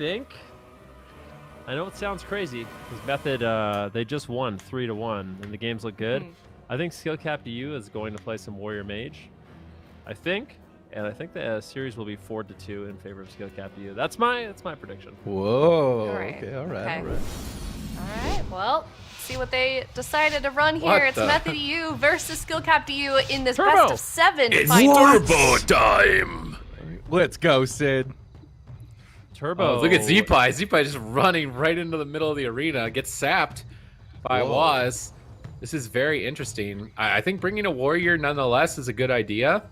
think, I know it sounds crazy, because Method, they just won 3-1, and the games look good. I think Skill Cap EU is going to play some Warrior Mage. I think the series will be 4-2 in favor of Skill Cap EU. That's my prediction. Whoa. All right. Okay. All right. All right. Well, see what they decided to run here. It's Method EU versus Skill Cap EU in this Turbo. best of 7 It's final. turbo time. Let's go, Sid. Turbo. Oh, look at Z-Pie. Z-Pie just running right into the middle of the arena. Gets sapped by Waz. This is very interesting. I think bringing a warrior nonetheless is a good idea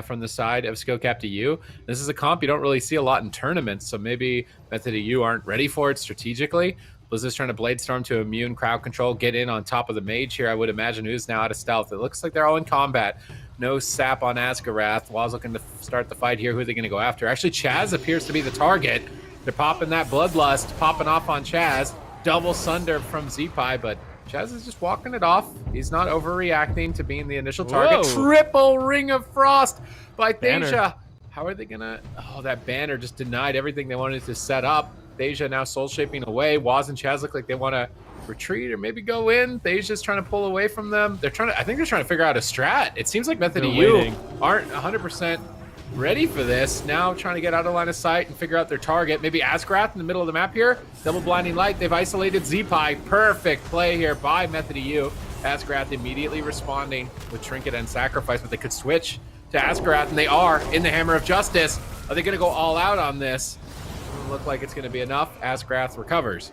from the side of Skill Cap EU. This is a comp you don't really see a lot in tournaments, so maybe Method EU aren't ready for it strategically. Blizzard's trying to Blade Storm to immune crowd control, get in on top of the mage here, I would imagine, who's now out of stealth. It looks like they're all in combat. No sap on Asgarath. Waz looking to start the fight here. Who are they going to go after? Actually, Chaz appears to be the target. They're popping that Bloodlust, popping off on Chaz. Double Sunder from Z-Pie, but Chaz is just walking it off. He's not overreacting to being the initial target. Whoa. Triple Ring of Frost by Banner. Thasia. How are they going to... Oh, that banner just denied everything they wanted to set up. Thasia now soul shaping away. Waz and Chaz look like they want to retreat or maybe go in. Thasia's trying to pull away from them. They're trying to... I think they're trying to figure out a strat. It seems like Method EU aren't 100% ready for this. Now trying to get out of line of sight and figure out their target. Maybe Asgarath in the middle of the map here. Double blinding light. They've isolated Z-Pie. Perfect play here by Method EU. Asgarath immediately responding with Trinket and Sacrifice, but they could switch to Asgarath, and they are in the Hammer of Justice. Are they going to go all out on this? Doesn't look like it's going to be enough. Asgarath recovers.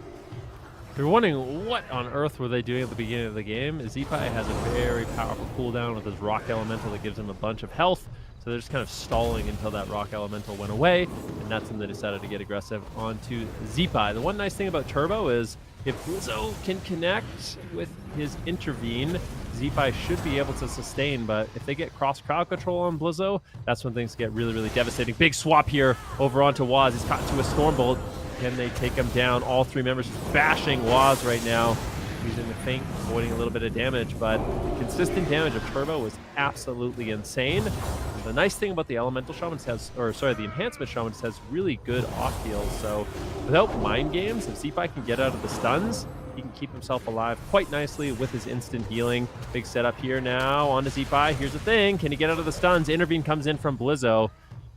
If you're wondering what on earth were they doing at the beginning of the game, Z-Pie has a very powerful cooldown with his Rock Elemental that gives him a bunch of health. So they're just kind of stalling until that Rock Elemental went away, and that's when they decided to get aggressive onto Z-Pie. The one nice thing about Turbo is if Blizzo can connect with his Intervene, Z-Pie should be able to sustain, but if they get cross-crowd control on Blizzo, that's when things get really, really devastating. Big swap here over onto Waz. He's caught to a Stormbolt. Can they take him down? All three members bashing Waz right now. Using the feint, avoiding a little bit of damage, but the consistent damage of Turbo was absolutely insane. And the nice thing about the Elemental Shamans the Enhancement Shamans has really good off heals. So without mind games, if Z-Pie can get out of the stuns, he can keep himself alive quite nicely with his instant healing. Big setup here now on to Z-Pie. Here's the thing, can he get out of the stuns? Intervene comes in from Blizzo.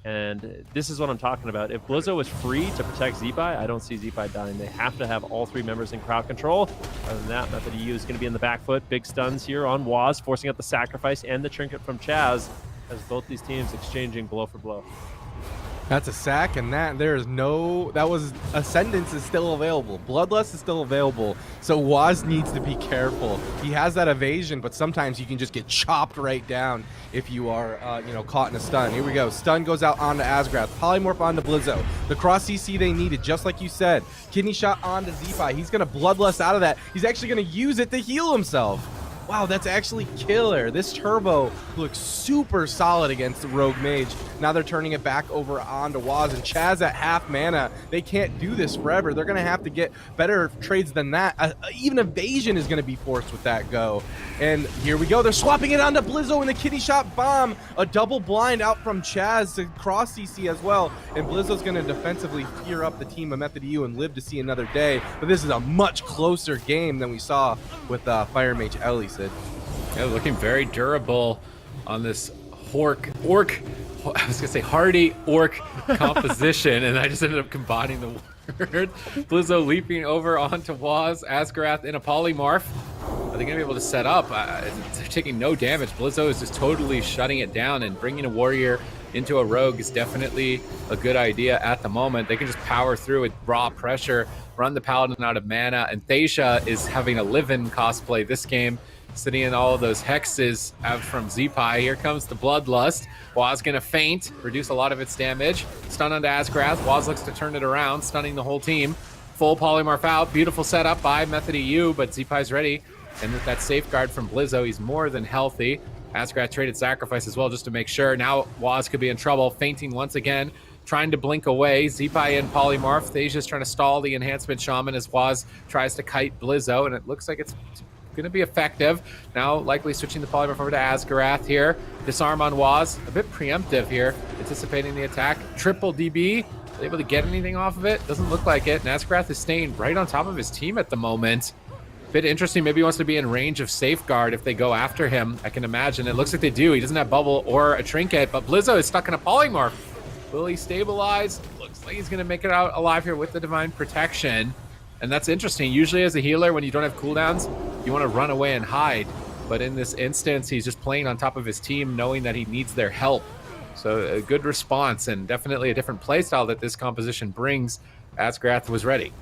And this is what I'm talking about. If Blizzo is free to protect Z-Pie, I don't see Z-Pie dying. They have to have all three members in crowd control. Other than that, Method EU is going to be in the back foot. Big stuns here on Waz, forcing out the Sacrifice and the Trinket from Chaz, as both these teams exchanging blow for blow. That's a sack, and Ascendance is still available. Bloodlust is still available, so Waz needs to be careful. He has that evasion, but sometimes you can just get chopped right down if you are, caught in a stun. Here we go. Stun goes out onto Asgarath. Polymorph onto Blizzo. The cross CC they needed, just like you said. Kidney shot onto Z-Pie. He's going to Bloodlust out of that. He's actually going to use it to heal himself. Wow, that's actually killer. This Turbo looks super solid against the Rogue Mage. Now they're turning it back over onto Waz and Chaz at half mana. They can't do this forever. They're going to have to get better trades than that. Even Evasion is going to be forced with that go. And here we go. They're swapping it onto Blizzo and the Kidney Shot Bomb. A double blind out from Chaz to cross CC as well. And Blizzo's going to defensively fear up the team of Method EU and live to see another day. But this is a much closer game than we saw with Fire Mage Ellie. Yeah, looking very durable on this hardy orc composition, and I just ended up combining the word. Blizzo leaping over onto Waz, Asgarath in a polymorph. Are they going to be able to set up? They're taking no damage. Blizzo is just totally shutting it down, and bringing a warrior into a rogue is definitely a good idea at the moment. They can just power through with raw pressure, run the paladin out of mana, and Thasia is having a live-in cosplay this game, sitting in all of those hexes out from Z-Pie. Here comes the Bloodlust. Waz gonna feint, reduce a lot of its damage. Stun onto Asgarath. Waz looks to turn it around, stunning the whole team. Full polymorph out. Beautiful setup by Method EU, but Z-Pie's ready. And with that safeguard from Blizzo, he's more than healthy. Asgarath traded Sacrifice as well just to make sure. Now Waz could be in trouble, feinting once again, trying to blink away. Z-Pie in polymorph. Thasia's trying to stall the Enhancement Shaman as Waz tries to kite Blizzo, and it looks like it's going to be effective. Now likely switching the polymorph over to Asgarath here. Disarm on Waz. A bit preemptive here, anticipating the attack. Triple DB. able to get anything off of it? Doesn't look like it. Nazgrath is staying right on top of his team at the moment. Bit interesting. Maybe he wants to be in range of Safeguard if they go after him. I can imagine. It looks like they do. He doesn't have Bubble or a Trinket, but Blizzo is stuck in a Polymorph. Will he stabilize? Looks like he's going to make it out alive here with the Divine Protection. And that's interesting. Usually as a healer, when you don't have cooldowns, you want to run away and hide. But in this instance, he's just playing on top of his team, knowing that he needs their help. So a good response, and definitely a different playstyle that this composition brings. Azgrath was ready.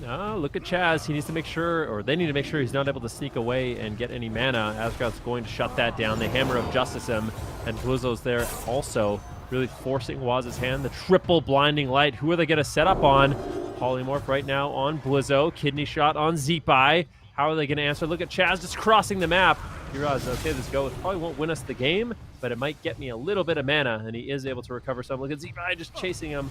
Look at Chaz. He needs to make sure, or they need to make sure he's not able to sneak away and get any mana. Azgrath's going to shut that down. The Hammer of Justice him, and Blizzo's there also, really forcing Waz's hand. The triple blinding light. Who are they going to set up on? Polymorph right now on Blizzo. Kidney shot on Zeepai. How are they going to answer? Look at Chaz just crossing the map. He realizes, okay, this go probably won't win us the game, but it might get me a little bit of mana, and he is able to recover some. Look at Zeepai just chasing him.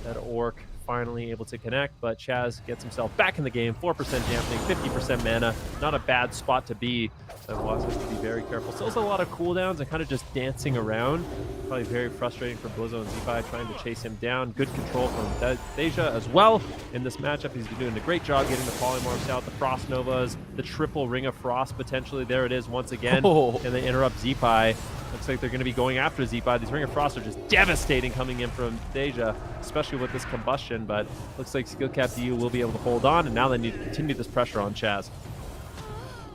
That Orc finally able to connect, but Chaz gets himself back in the game. 4% dampening, 50% mana. Not a bad spot to be. So Waz has to be very careful. Still has a lot of cooldowns and kind of just dancing around. Probably very frustrating for Blizzo and Zeepai trying to chase him down. Good control from Deja as well in this matchup. He's been doing a great job getting the Polymorphs out, the Frost Novas, the triple Ring of Frost potentially. There it is once again. And they interrupt Zeepai. Looks like they're going to be going after Zeepai. These Ring of Frost are just devastating coming in from Deja, especially with this combustion, but looks like Skill Cap EU will be able to hold on, and now they need to continue this pressure on Chaz.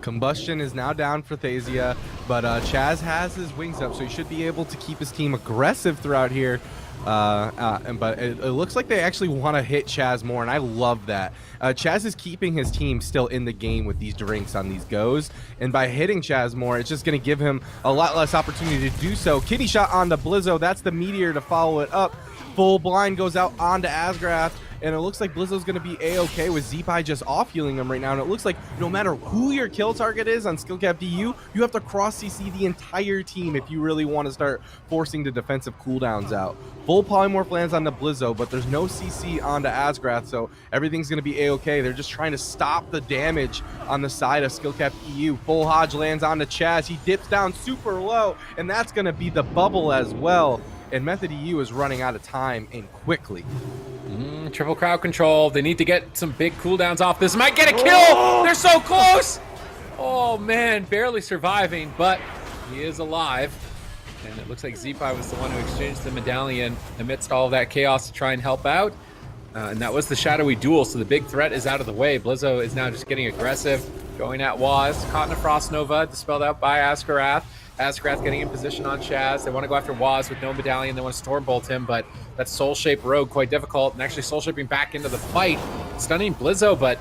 Combustion is now down for Thasia, but Chaz has his wings up, so he should be able to keep his team aggressive throughout here. But it looks like they actually want to hit Chaz more, and I love that. Chaz is keeping his team still in the game with these drinks on these goes, and by hitting Chaz more, it's just going to give him a lot less opportunity to do so. Kitty shot on the Blizzo. That's the Meteor to follow it up. Full blind goes out onto Azgrath, and it looks like Blizzo's going to be A-okay with Zeepai just off-healing him right now. And it looks like no matter who your kill target is on Skill Cap EU, you have to cross-CC the entire team if you really want to start forcing the defensive cooldowns out. Full Polymorph lands on the Blizzo, but there's no CC onto Azgrath, so everything's going to be A-okay. They're just trying to stop the damage on the side of Skill Cap EU. Full Hodge lands onto Chaz. He dips down super low, and that's going to be the bubble as well. And Method EU is running out of time and quickly. Triple crowd control. They need to get some big cooldowns off. This might get a kill. They're so close. Oh, man. Barely surviving, but he is alive. And it looks like Zeepai was the one who exchanged the medallion amidst all of that chaos to try and help out. And that was the shadowy duel, so the big threat is out of the way. Blizzo is now just getting aggressive, going at Waz. Caught in a Frost Nova, dispelled out by Azgrath. Azgrath getting in position on Chaz. They want to go after Waz with no medallion. They want to Stormbolt him, but that Soul Shape Rogue quite difficult. And actually Soul Shaping back into the fight. Stunning Blizzo, but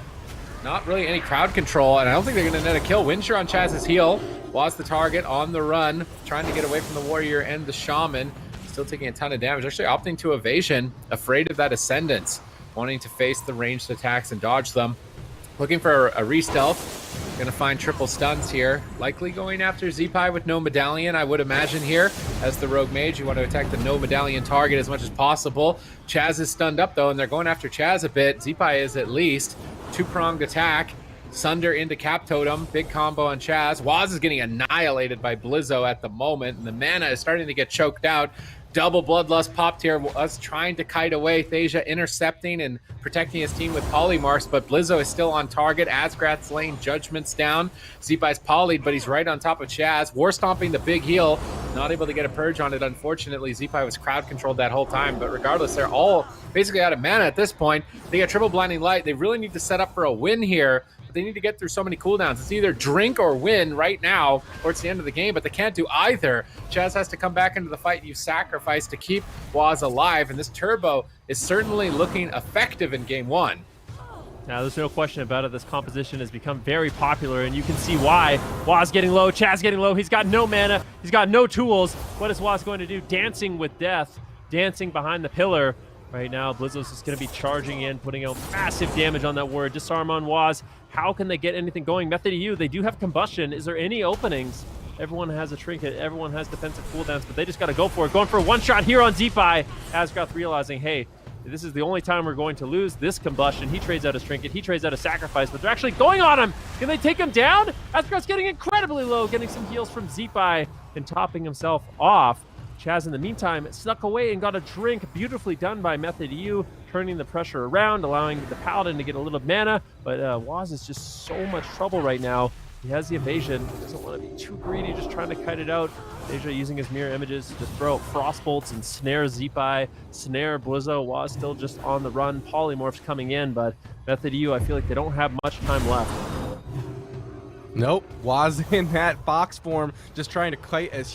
not really any crowd control. And I don't think they're going to net a kill. Windsure on Chaz's heel. Waz the target on the run, trying to get away from the Warrior and the Shaman. Still taking a ton of damage. Actually opting to evasion, afraid of that Ascendance. Wanting to face the ranged attacks and dodge them. Looking for a re-stealth. Gonna find triple stuns here. Likely going after Zeepai with no medallion, I would imagine here. As the Rogue Mage, you want to attack the no medallion target as much as possible. Chaz is stunned up though, and they're going after Chaz a bit. Zeepai is at least. Two-pronged attack. Sunder into Cap Totem. Big combo on Chaz. Waz is getting annihilated by Blizzo at the moment, and the mana is starting to get choked out. Double Bloodlust popped here. Us trying to kite away. Thasia intercepting and protecting his team with Polymorphs, but Blizzo is still on target. Azgrath's laying Judgments down. Zeepai's polyed, but he's right on top of Chaz. War Stomping the big heal. Not able to get a purge on it, unfortunately. Zeepai was crowd controlled that whole time, but regardless, they're all basically out of mana at this point. They got triple blinding light. They really need to set up for a win here. They need to get through so many cooldowns. It's either drink or win right now, or it's the end of the game, but they can't do either. Chaz has to come back into the fight and use Sacrifice to keep Waz alive, and this Turbo is certainly looking effective in game one. Now, there's no question about it. This composition has become very popular, and you can see why. Waz getting low, Chaz getting low. He's got no mana. He's got no tools. What is Waz going to do? Dancing with death, dancing behind the pillar. Right now, Blizzo's just going to be charging in, putting out massive damage on that ward. Disarm on Waz. How can they get anything going? Method EU, they do have combustion. Is there any openings? Everyone has a trinket. Everyone has defensive cooldowns, but they just got to go for it. Going for a one-shot here on Zeepai. Azgrath realizing, hey, this is the only time we're going to lose this combustion. He trades out his trinket. He trades out a sacrifice, but they're actually going on him. Can they take him down? Azgrath's getting incredibly low, getting some heals from Zeepai and topping himself off. Chaz, in the meantime, snuck away and got a drink. Beautifully done by Method EU, turning the pressure around, allowing the Paladin to get a little mana. But Waz is just so much trouble right now. He has the evasion. Doesn't want to be too greedy, just trying to kite it out. Deja using his mirror images to throw frostbolts and snare Zeepai, snare Blizzo. Waz still just on the run. Polymorphs coming in, but Method EU, I feel like they don't have much time left. Nope, Waz in that fox form, just trying to kite as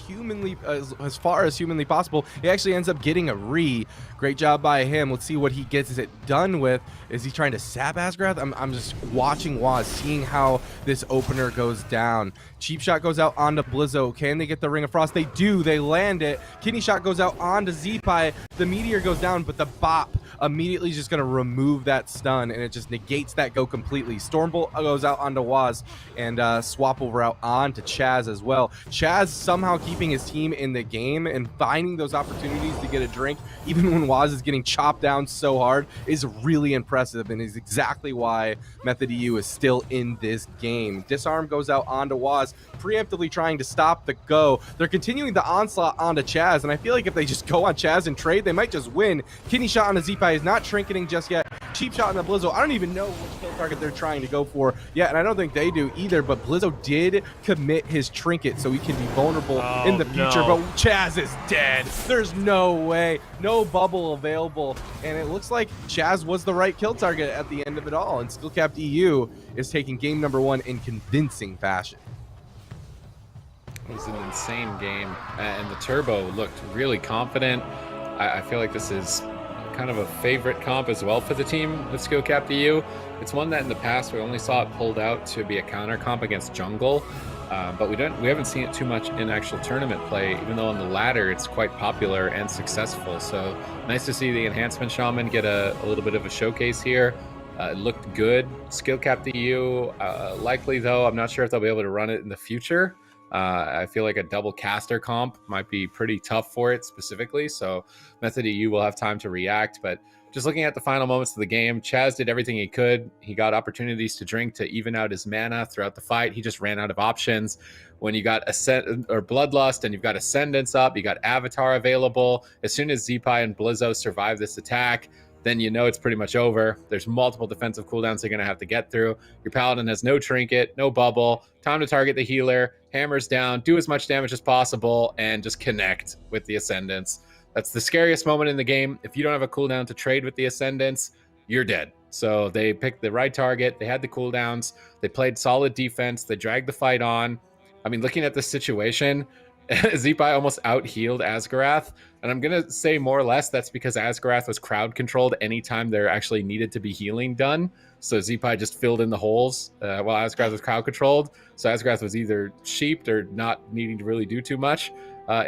far as humanly possible. He actually ends up getting a re. Great job by him. Let's see what he gets it done with. Is he trying to sap Asgrath? I'm just watching Waz, seeing how this opener goes down. Cheap shot goes out onto Blizzo. Can they get the Ring of Frost? They do. They land it. Kidney shot goes out onto Zeepai. The meteor goes down, but the bop immediately is just going to remove that stun, and it just negates that go completely. Stormbolt goes out onto Waz, and swap over out onto Chaz as well. Chaz somehow keeping his team in the game and finding those opportunities to get a drink, even when Waz is getting chopped down so hard, is really impressive, and is exactly why Method EU is still in this game. Disarm goes out onto Waz, preemptively trying to stop the go. They're continuing the onslaught onto Chaz, and I feel like if they just go on Chaz and trade, they might just win. Kidney shot on the Zeepai is not trinketing just yet. Cheap shot on the Blizzo. I don't even know which kill target they're trying to go for yet, and I don't think they do either, but Blizzo did commit his trinket, so he can be vulnerable in the future, no. but Chaz is dead. There's no way. No bubble available, and it looks like Chaz was the right kill target at the end of it all, and Skillcapped EU is taking game number 1 in convincing fashion. It was an insane game, and the Turbo looked really confident. I feel like this is kind of a favorite comp as well for the team with Skillcapped EU. It's one that in the past we only saw it pulled out to be a counter comp against jungle, but we haven't seen it too much in actual tournament play, even though on the ladder it's quite popular and successful. So nice to see the Enhancement Shaman get a little bit of a showcase here. It looked good. Skillcapped EU, likely though, I'm not sure if they'll be able to run it in the future. I feel like a double caster comp might be pretty tough for it specifically, so Method EU will have time to react. But just looking at the final moments of the game, Chaz did everything he could. He got opportunities to drink to even out his mana throughout the fight. He just ran out of options. When you got Bloodlust and you've got Ascendance up, you got Avatar available. As soon as Zeepai and Blizzo survive this attack, then you know it's pretty much over. There's multiple defensive cooldowns they're going to have to get through. Your Paladin has no trinket, no bubble. Time to target the healer, hammers down, do as much damage as possible, and just connect with the Ascendance. That's the scariest moment in the game. If you don't have a cooldown to trade with the Ascendance, you're dead. So they picked the right target. They had the cooldowns. They played solid defense. They dragged the fight on. I mean, looking at this situation, Zeepai almost out-healed Asgarath, and I'm going to say more or less that's because Asgarath was crowd-controlled anytime there actually needed to be healing done. So Zeepai just filled in the holes while Asgarath was crowd-controlled. So Asgarath was either sheeped or not needing to really do too much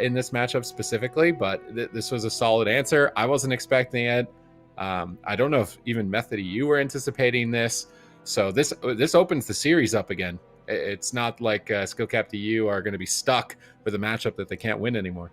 in this matchup specifically, but this was a solid answer. I wasn't expecting it. I don't know if even Method EU were anticipating this. So this opens the series up again. It's not like Skillcapped EU are going to be stuck with a matchup that they can't win anymore.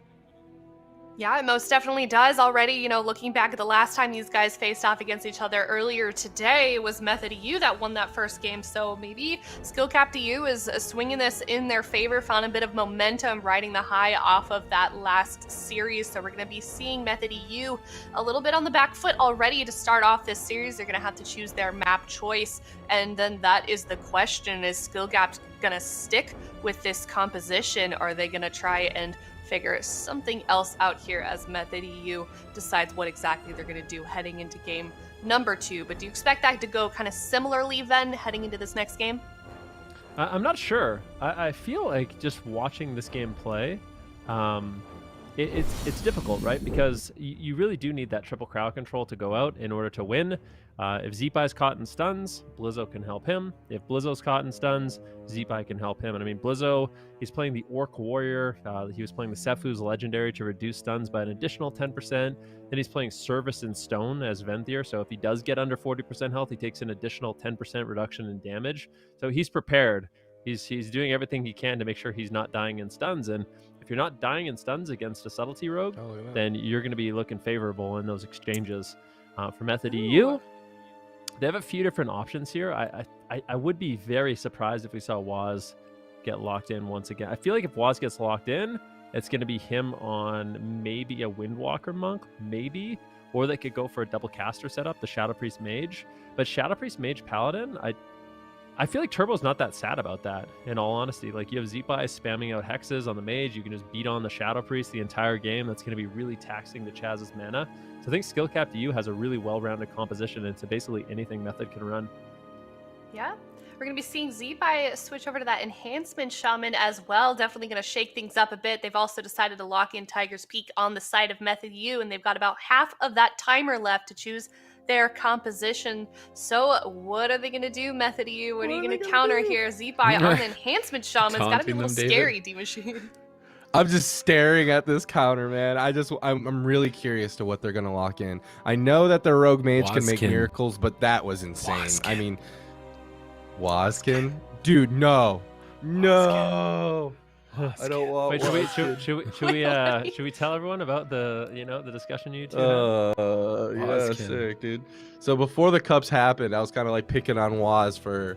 Yeah, it most definitely does. Already, you know, looking back at the last time these guys faced off against each other earlier today, it was Method EU that won that first game. So maybe Skillcapped EU is swinging this in their favor, found a bit of momentum, riding the high off of that last series. So we're going to be seeing Method EU a little bit on the back foot already to start off this series. They're going to have to choose their map choice. And then that is the question, is Skillcapped going to stick with this composition? Or are they going to try and figure something else out here as Method EU decides what exactly they're going to do heading into game number 2? But do you expect that to go kind of similarly then heading into this next game? I'm not sure. I feel like just watching this game play, it's difficult, right? Because you really do need that triple crowd control to go out in order to win. If Zeepai's caught in stuns, Blizzo can help him. If Blizzo's caught in stuns, Zeepai can help him. And I mean, Blizzo, he's playing the Orc Warrior. He was playing the Sephu's Legendary to reduce stuns by an additional 10%. Then he's playing Service in Stone as Venthyr. So if he does get under 40% health, he takes an additional 10% reduction in damage. So he's prepared. He's doing everything he can to make sure he's not dying in stuns. And if you're not dying in stuns against a Subtlety Rogue, then you're going to be looking favorable in those exchanges. For Method EU, they have a few different options here. I would be very surprised if we saw Waz get locked in once again. I feel like if Waz gets locked in, it's going to be him on maybe a Windwalker Monk, maybe, or they could go for a double caster setup, the Shadow Priest Mage. But Shadow Priest Mage Paladin, I feel like Turbo's not that sad about that, in all honesty. Like, you have Zeepai spamming out hexes on the mage, you can just beat on the Shadow Priest the entire game. That's going to be really taxing to Chaz's mana. So I think Skill Cap EU has a really well-rounded composition into basically anything Method can run. Yeah. We're going to be seeing Zeepai switch over to that Enhancement Shaman as well. Definitely going to shake things up a bit. They've also decided to lock in Tiger's Peak on the side of Method U, and they've got about half of that timer left to choose their composition. So what are they going to do, Method U? What are you going to counter here? Zeepai on Enhancement Shaman's got to be a little scary, D-Machine. I'm just staring at this counter, man. I'm really curious to what they're gonna lock in. I know that the Rogue Mage can make miracles, but that was insane. Wazkin. I mean, Wazkin? Dude, no. I don't want. Wait, should we tell everyone about the the discussion you two had? Yeah, sick, dude. So before the cups happened, I was kind of like picking on Waz for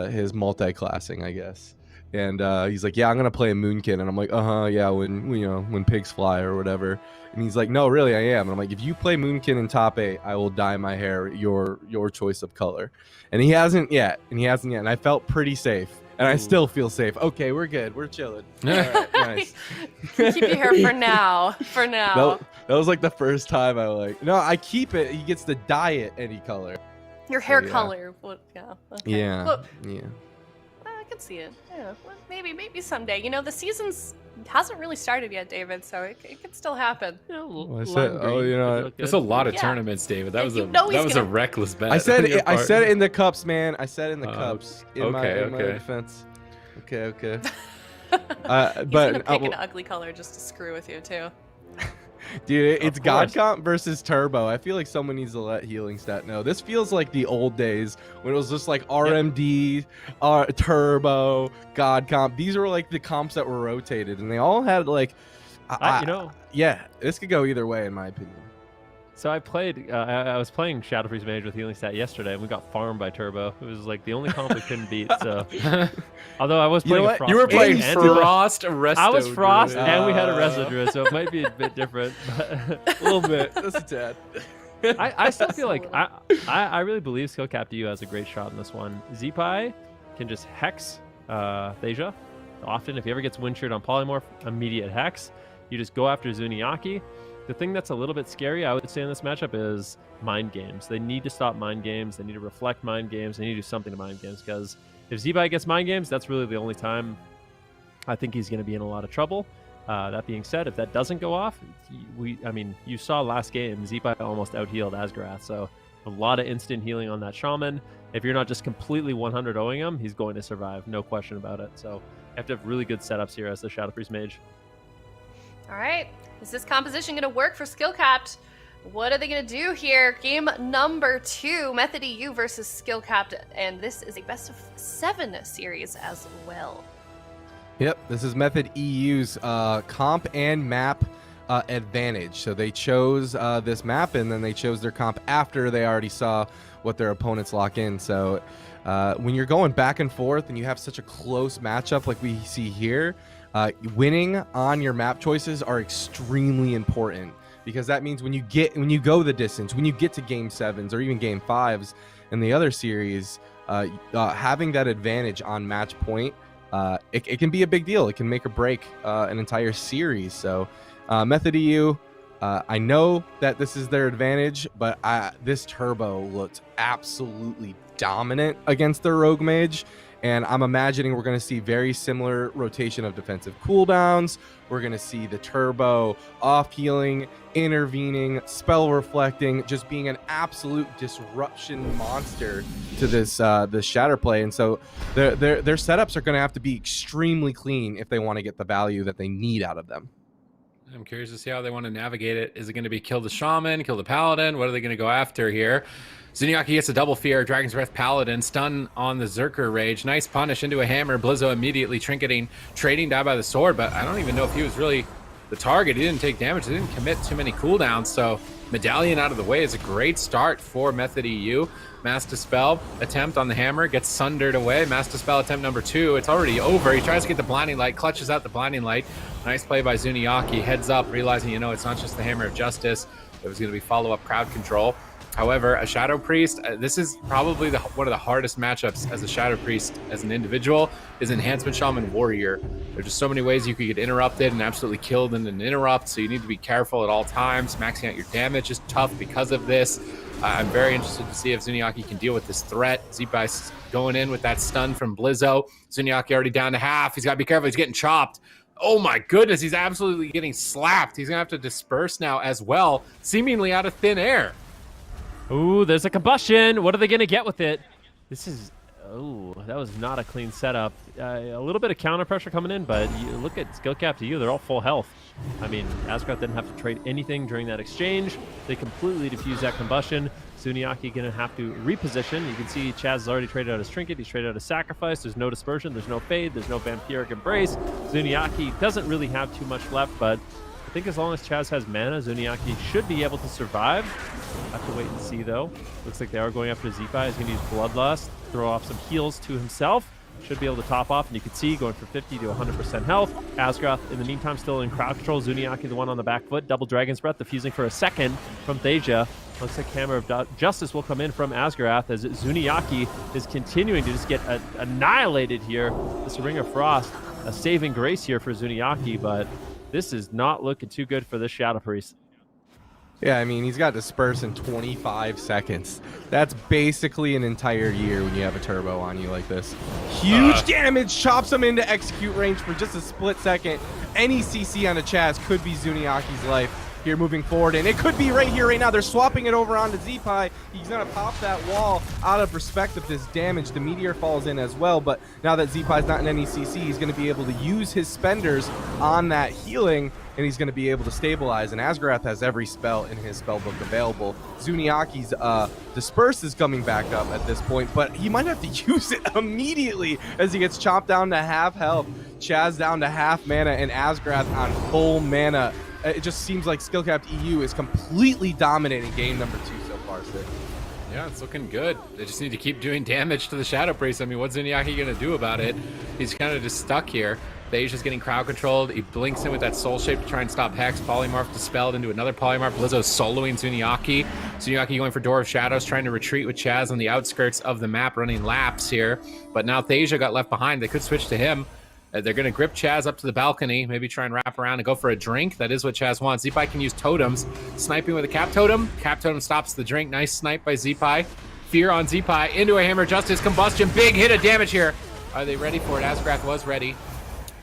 his multi-classing, I guess. And he's like, yeah, I'm gonna play a Moonkin, and I'm like, yeah, when pigs fly or whatever. And he's like, no, really, I am. And I'm like, if you play Moonkin in top 8, I will dye my hair your choice of color. And he hasn't yet. And I felt pretty safe, and I still feel safe. Okay, we're good. We're chilling. All right, nice. Keep your hair for now. That was like the first time I keep it. He gets to dye it any color. Your hair color. Well, yeah. Okay. Yeah. Well, yeah. I can see it. Yeah. Well, maybe someday. The season's hasn't really started yet, David, so it could still happen. There's a lot of tournaments, David. That was a reckless bet. I said it in the cups, man. I said it in the cups. In my defense. Okay. But gonna pick an ugly color just to screw with you too. Dude, it's God Comp versus Turbo. I feel like someone needs to let Healing Stat know. This feels like the old days when it was just like RMD, Turbo, God Comp. These were like the comps that were rotated, and they all had like, yeah, this could go either way in my opinion. So I played. I was playing Shadow Priest Mage with Healing Stat yesterday, and we got farmed by Turbo. It was like the only comp we couldn't beat. So, although I was playing Frost, you were playing Frost, Resto. I was Frost, and we had a Resto Druid, so it might be a bit different, but a little bit. Just a tad. I still feel like I really believe Skill Cap EU has a great shot in this one. Zeepai can just hex Thasia. Often, if he ever gets Windshield on Polymorph, immediate hex. You just go after Zuniaki. The thing that's a little bit scary, I would say, in this matchup is mind games. They need to stop mind games. They need to reflect mind games. They need to do something to mind games, because if Zeepai gets mind games, that's really the only time I think he's going to be in a lot of trouble. That being said, if that doesn't go off, you saw last game, Zeepai almost out-healed Asgarath, so a lot of instant healing on that Shaman. If you're not just completely 100-0ing him, he's going to survive, no question about it. So you have to have really good setups here as the Shadow Priest Mage. All right. Is this composition going to work for Skill Capped? What are they going to do here? Game number 2, Method EU versus Skill Capped, and this is a best of 7 series as well. Yep, this is Method EU's comp and map advantage. So they chose this map, and then they chose their comp after they already saw what their opponents lock in. So when you're going back and forth and you have such a close matchup like we see here, winning on your map choices are extremely important, because that means when you go the distance, when you get to game 7s or even game 5s in the other series, having that advantage on match point, it can be a big deal. It can make or break an entire series. So Method EU, I know that this is their advantage, but this Turbo looked absolutely dominant against the Rogue Mage. And I'm imagining we're going to see very similar rotation of defensive cooldowns. We're going to see the Turbo off healing, intervening, spell reflecting, just being an absolute disruption monster to this shatter play. And so their setups are going to have to be extremely clean if they want to get the value that they need out of them. I'm curious to see how they want to navigate it. Is it going to be kill the Shaman, kill the Paladin? What are they going to go after here? Zuniaki gets a double fear, Dragon's Breath Paladin, stun on the Zerker Rage. Nice punish into a hammer. Blizzo immediately trinketing, trading die by the sword, but I don't even know if he was really the target. He didn't take damage. He didn't commit too many cooldowns. So Medallion out of the way is a great start for Method EU. Mass Dispel attempt on the hammer gets sundered away. Mass Dispel attempt number 2. It's already over. He tries to get the blinding light, clutches out the blinding light. Nice play by Zuniaki. Heads up, realizing, you know, it's not just the Hammer of Justice. It was going to be follow-up crowd control. However, a Shadow Priest, this is probably one of the hardest matchups as a Shadow Priest as an individual, is Enhancement Shaman Warrior. There's just so many ways you could get interrupted and absolutely killed in an interrupt, so you need to be careful at all times. Maxing out your damage is tough because of this. I'm very interested to see if Zuniaki can deal with this threat. Z-Bice going in with that stun from Blizzo. Zuniaki already down to half. He's got to be careful. He's getting chopped. Oh my goodness, he's absolutely getting slapped. He's going to have to disperse now as well, seemingly out of thin air. Ooh, there's a combustion. What are they going to get with it? This is... Oh, that was not a clean setup. A little bit of counter pressure coming in, but you look at skill cap to you, they're all full health. I mean, Ascroft didn't have to trade anything during that exchange. They completely defused that combustion. Zuniaki going to have to reposition. You can see Chaz has already traded out his Trinket. He's traded out his Sacrifice. There's no Dispersion. There's no Fade. There's no Vampiric Embrace. Zuniaki doesn't really have too much left, but I think as long as Chaz has mana, Zuniaki should be able to survive. Have to wait and see, though. Looks like they are going after Zipa. He's going to use Bloodlust, throw off some heals to himself. Should be able to top off, and you can see going for 50 to 100% health. Asgroth, in the meantime, still in crowd control. Zuniaki, the one on the back foot. Double Dragon's Breath, defusing for a second from Thasia. Looks like Hammer of Justice will come in from Asgrath as Zuniaki is continuing to just get annihilated here. This Ring of Frost, a saving grace here for Zuniaki, but this is not looking too good for this Shadow Priest. Yeah, I mean, he's got Disperse in 25 seconds. That's basically an entire year when you have a turbo on you like this. Huge damage, chops him into execute range for just a split second. Any CC on a Chaz could be Zuniaki's life here moving forward, and it could be right here, right now. They're swapping it over onto Z-Pi. He's going to pop that wall out of respect of this damage. The Meteor falls in as well, but now that Z-Pi's not in any CC, he's going to be able to use his spenders on that healing, and he's going to be able to stabilize, and Asgrath has every spell in his spellbook available. Zuniaki's Disperse is coming back up at this point, but he might have to use it immediately as he gets chopped down to half health. Chaz down to half mana, and Asgrath on full mana. It just seems like Skill Capped EU is completely dominating game number 2 so far, Sid. Yeah, it's looking good. They just need to keep doing damage to the Shadow Priest. I mean, what's Zuniaki going to do about it? He's kind of just stuck here. Beige getting crowd controlled. He blinks in with that Soul Shape to try and stop Hex. Polymorph dispelled into another Polymorph. Blizzo soloing Zuniaki. Zuniaki going for Door of Shadows, trying to retreat with Chaz on the outskirts of the map, running laps here. But now Thasia got left behind. They could switch to him. They're going to grip Chaz up to the balcony, maybe try and wrap around and go for a drink. That is what Chaz wants. Z-Pi can use totems. Sniping with a Cap Totem. Cap Totem stops the drink. Nice snipe by Z-Pi. Fear on Z-Pi into a Hammer of Justice. Combustion. Big hit of damage here. Are they ready for it? Asgrath was ready.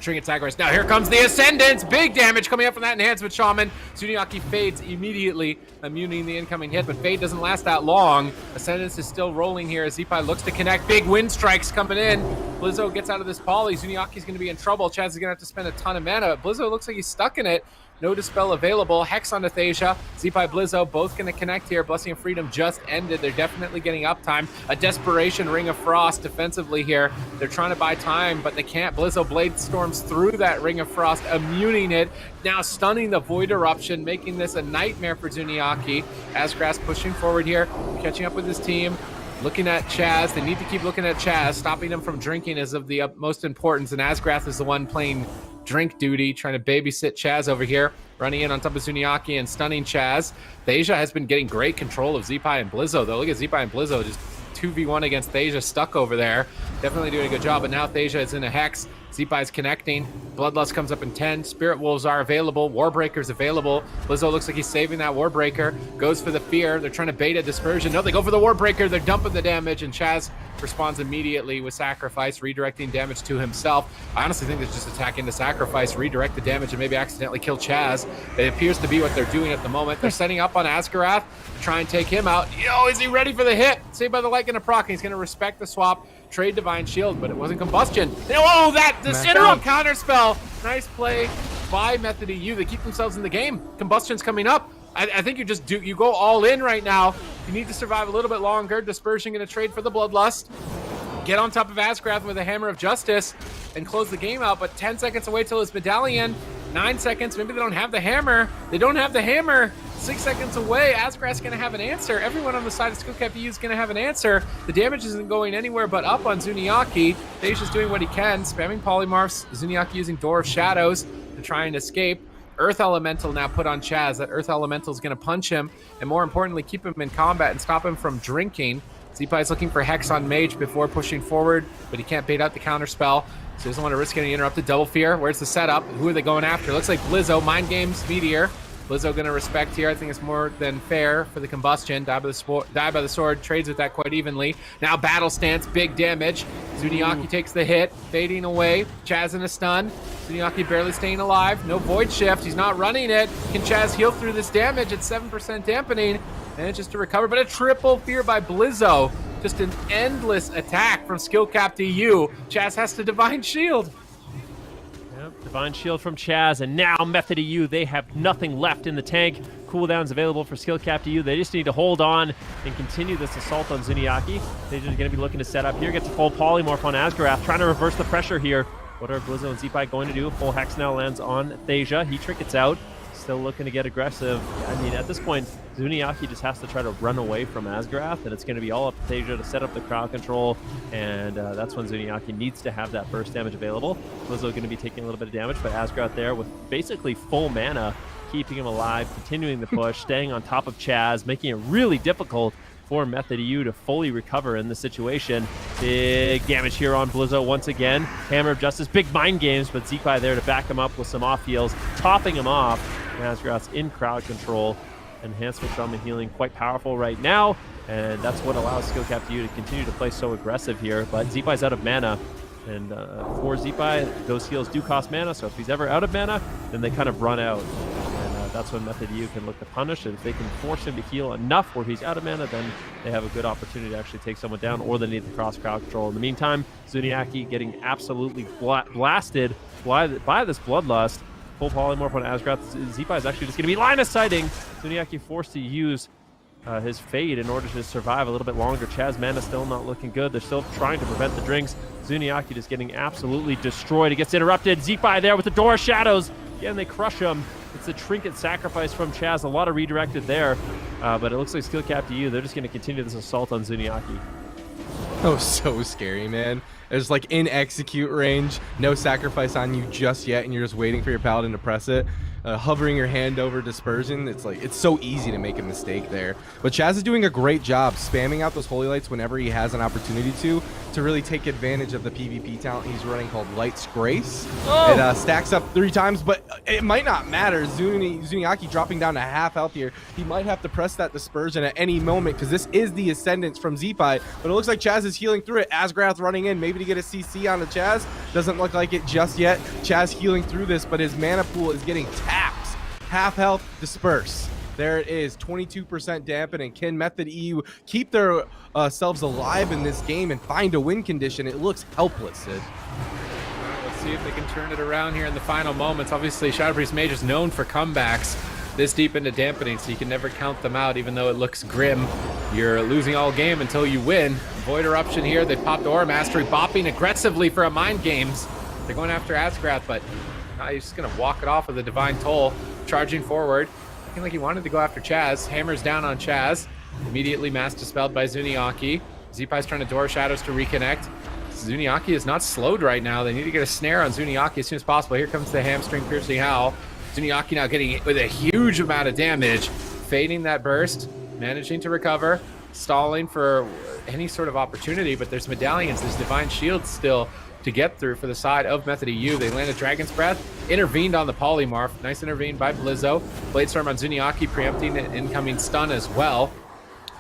Trinket Sacrifice. Now here comes the Ascendance. Big damage coming up from that Enhancement Shaman. Zuniaki fades immediately, immuning the incoming hit, but Fade doesn't last that long. Ascendance is still rolling here as Z-Pi looks to connect. Big wind strikes coming in. Blizzo gets out of this poly. Zuniaki's going to be in trouble. Chaz is going to have to spend a ton of mana. Blizzo looks like he's stuck in it. No Dispel available. Hex on Thasia. Z-Pi Blizzo both going to connect here. Blessing of Freedom just ended. They're definitely getting uptime. A Desperation Ring of Frost defensively here. They're trying to buy time, but they can't. Blizzo Blade storms through that Ring of Frost, immuning it. Now stunning the Void Eruption, making this a nightmare for Zuniaki. Asgrass pushing forward here, catching up with his team. Looking at Chaz. They need to keep looking at Chaz. Stopping him from drinking is of the utmost importance, and Asgrath is the one playing drink duty, trying to babysit Chaz over here, running in on top of Zuniaki and stunning Chaz. Thasia has been getting great control of Z-Pi and Blizzo, though. Look at Z-Pi and Blizzo just 2v1 against Thasia, stuck over there. Definitely doing a good job, but now Thasia is in a Hex. Z-Pi is connecting. Bloodlust comes up in 10. Spirit Wolves are available. Warbreaker's available. Blizzo looks like he's saving that Warbreaker. Goes for the Fear. They're trying to bait a Dispersion. No, they go for the Warbreaker. They're dumping the damage, and Chaz responds immediately with Sacrifice, redirecting damage to himself. I honestly think they're just attack into Sacrifice, redirect the damage, and maybe accidentally kill Chaz. It appears to be what they're doing at the moment. They're setting up on Asgarath to try and take him out. Yo, is he ready for the hit? Saved by the Light and a proc, and he's going to respect the swap. Trade Divine Shield, but it wasn't Combustion. Oh, that interrupt counter spell. Nice play by Method EU. They keep themselves in the game. Combustion's coming up. I think you go all in right now. You need to survive a little bit longer. Dispersion going to trade for the Bloodlust. Get on top of Asgrath with a Hammer of Justice and close the game out, but 10 seconds away till his Medallion. 9 seconds. Maybe they don't have the hammer. They don't have the hammer. 6 seconds away. Asgrath's going to have an answer. Everyone on the side of Skullcap EU is going to have an answer. The damage isn't going anywhere but up on Zuniaki. Deja's doing what he can, spamming polymorphs. Zuniaki using Door of Shadows to try and escape. Earth Elemental now put on Chaz. That Earth Elemental is going to punch him, and more importantly, keep him in combat and stop him from drinking. Zeepai is looking for Hex on Mage before pushing forward, but he can't bait out the counter spell, so he doesn't want to risk getting interrupted. Double Fear, where's the setup? Who are they going after? Looks like Blizzo, Mind Games, Meteor. Blizzo going to respect here. I think it's more than fair for the combustion. Die by the sword, trades with that quite evenly. Now battle stance, big damage. Zuniaki takes the hit, fading away. Chaz in a stun. Zuniaki barely staying alive. No void shift. He's not running it. Can Chaz heal through this damage? It's 7% dampening. And just to recover, but a triple fear by Blizzo. Just an endless attack from Skill Cap to you. Chaz has to Divine Shield. Divine Shield from Chaz, and now Method EU, they have nothing left in the tank. Cooldowns available for Skill Cap EU. They just need to hold on and continue this assault on Zuniaki. They're just going to be looking to set up here. Gets a full polymorph on Asgrath, trying to reverse the pressure here. What are Blizzo and Zeepai going to do? Full Hex now lands on Theja. He trinkets out. Still looking to get aggressive. I mean, at this point, Zuniaki just has to try to run away from Asgrath, and it's going to be all up to Theja to set up the crowd control, and that's when Zuniaki needs to have that burst damage available. Blizzo going to be taking a little bit of damage, but Asgrath there with basically full mana, keeping him alive, continuing the push, staying on top of Chaz, making it really difficult for Method EU to fully recover in the situation. Big damage here on Blizzo once again. Hammer of Justice, big mind games, but Zeepai there to back him up with some off heals, topping him off. Asgrath's in crowd control. Enhancement from the healing quite powerful right now, and that's what allows Skill Cap EU to continue to play so aggressive here. But Zeepai's out of mana, and for Zeepai, those heals do cost mana, so if he's ever out of mana, then they kind of run out. And that's when Method EU can look to punish, and if they can force him to heal enough where he's out of mana, then they have a good opportunity to actually take someone down, or they need the cross crowd control. In the meantime, Zuniaki getting absolutely blasted by this Bloodlust. Full polymorph on Asgrath. Zeepai is actually just going to be line of sighting. Zuniaki forced to use his Fade in order to survive a little bit longer. Chaz mana still not looking good. They're still trying to prevent the drinks. Zuniaki just getting absolutely destroyed. He gets interrupted. Zeepai there with the Door of Shadows. Again, they crush him. It's a trinket sacrifice from Chaz. A lot of redirected there. But it looks like Skill Cap to you. They're just going to continue this assault on Zuniaki. Oh, so scary, man. There's like in execute range, no sacrifice on you just yet, and you're just waiting for your paladin to press it. Hovering your hand over dispersion, it's so easy to make a mistake there. But Chaz is doing a great job spamming out those holy lights whenever he has an opportunity to really take advantage of the PvP talent he's running called Light's Grace. Oh! It stacks up 3 times, but it might not matter. Zuniaki dropping down to half health here. He might have to press that dispersion at any moment because this is the Ascendance from Zeepai. But it looks like Chaz is healing through it. Asgrath running in, maybe to get a CC on the Chaz. Doesn't look like it just yet. Chaz healing through this, but his mana pool is getting tapped. Half health, disperse. There it is, 22% dampening. Can Method EU keep their selves alive in this game and find a win condition? It looks helpless, Sid. Let's see if they can turn it around here in the final moments. Obviously, Shadow Priest Mage is known for comebacks this deep into dampening, so you can never count them out, even though it looks grim. You're losing all game until you win. Void Eruption here. They popped Aura Mastery, bopping aggressively for a Mind Games. They're going after Asgrath, but he's just going to walk it off with a Divine Toll, charging forward. Looking like he wanted to go after Chaz. Hammers down on Chaz. Immediately Mass Dispelled by Zuniaki. Zeepai's trying to Door Shadows to reconnect. Zuniaki is not slowed right now. They need to get a snare on Zuniaki as soon as possible. Here comes the Hamstring Piercing Howl. Zuniaki now getting hit with a huge amount of damage. Fading that burst. Managing to recover. Stalling for any sort of opportunity, but there's medallions. There's Divine Shields still to get through for the side of Method EU. They landed Dragon's Breath, intervened on the polymorph. Nice intervene by Blizzo. Bladestorm on Zuniaki, preempting an incoming stun as well.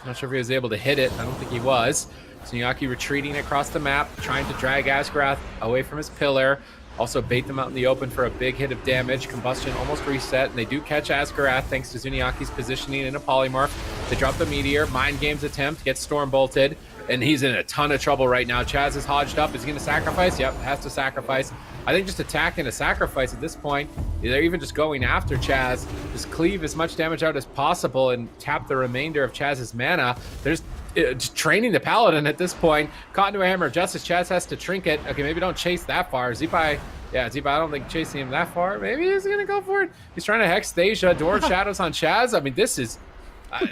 Not sure if he was able to hit it. I don't think he was. Zuniaki retreating across the map, trying to drag Asgrath away from his pillar. Also bait them out in the open for a big hit of damage. Combustion almost reset, and they do catch Asgrath thanks to Zuniaki's positioning in a polymorph. They drop the Meteor. Mind Games attempt, gets Storm bolted. And he's in a ton of trouble right now. Chaz is hodged up. Is he going to sacrifice? Yep, has to sacrifice. I think just attack and a sacrifice at this point. They're even just going after Chaz. Just cleave as much damage out as possible and tap the remainder of Chaz's mana. They're just training the Paladin at this point. Caught into a Hammer of Justice. Chaz has to trinket. Okay, maybe don't chase that far. Zeepai Yeah, Deep, I don't think chasing him that far. Maybe he's going to go for it. He's trying to hex Stasia. Door of Shadows on Chaz. I mean, this is...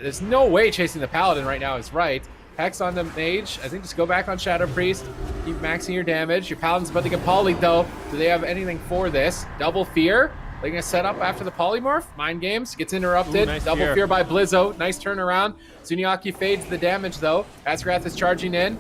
there's no way chasing the Paladin right now is right. Hex on the Mage. I think just go back on Shadow Priest. Keep maxing your damage. Your Paladin's about to get polyed, though. Do they have anything for this? Double Fear. They're going to set up after the polymorph. Mind Games gets interrupted. Ooh, nice Double fear by Blizzo. Nice turnaround. Zuniaki fades the damage, though. Asgrath is charging in.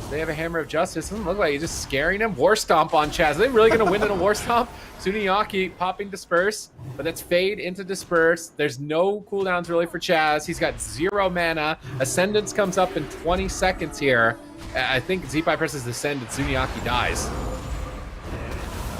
They have a Hammer of Justice. Doesn't look like he's just scaring him. War Stomp on Chaz. Are they really going to win in a War Stomp? Zuniaki popping Disperse, but that's Fade into Disperse. There's no cooldowns really for Chaz. He's got 0 mana. Ascendance comes up in 20 seconds here. I think Zeepai presses Ascendant. Zuniaki dies.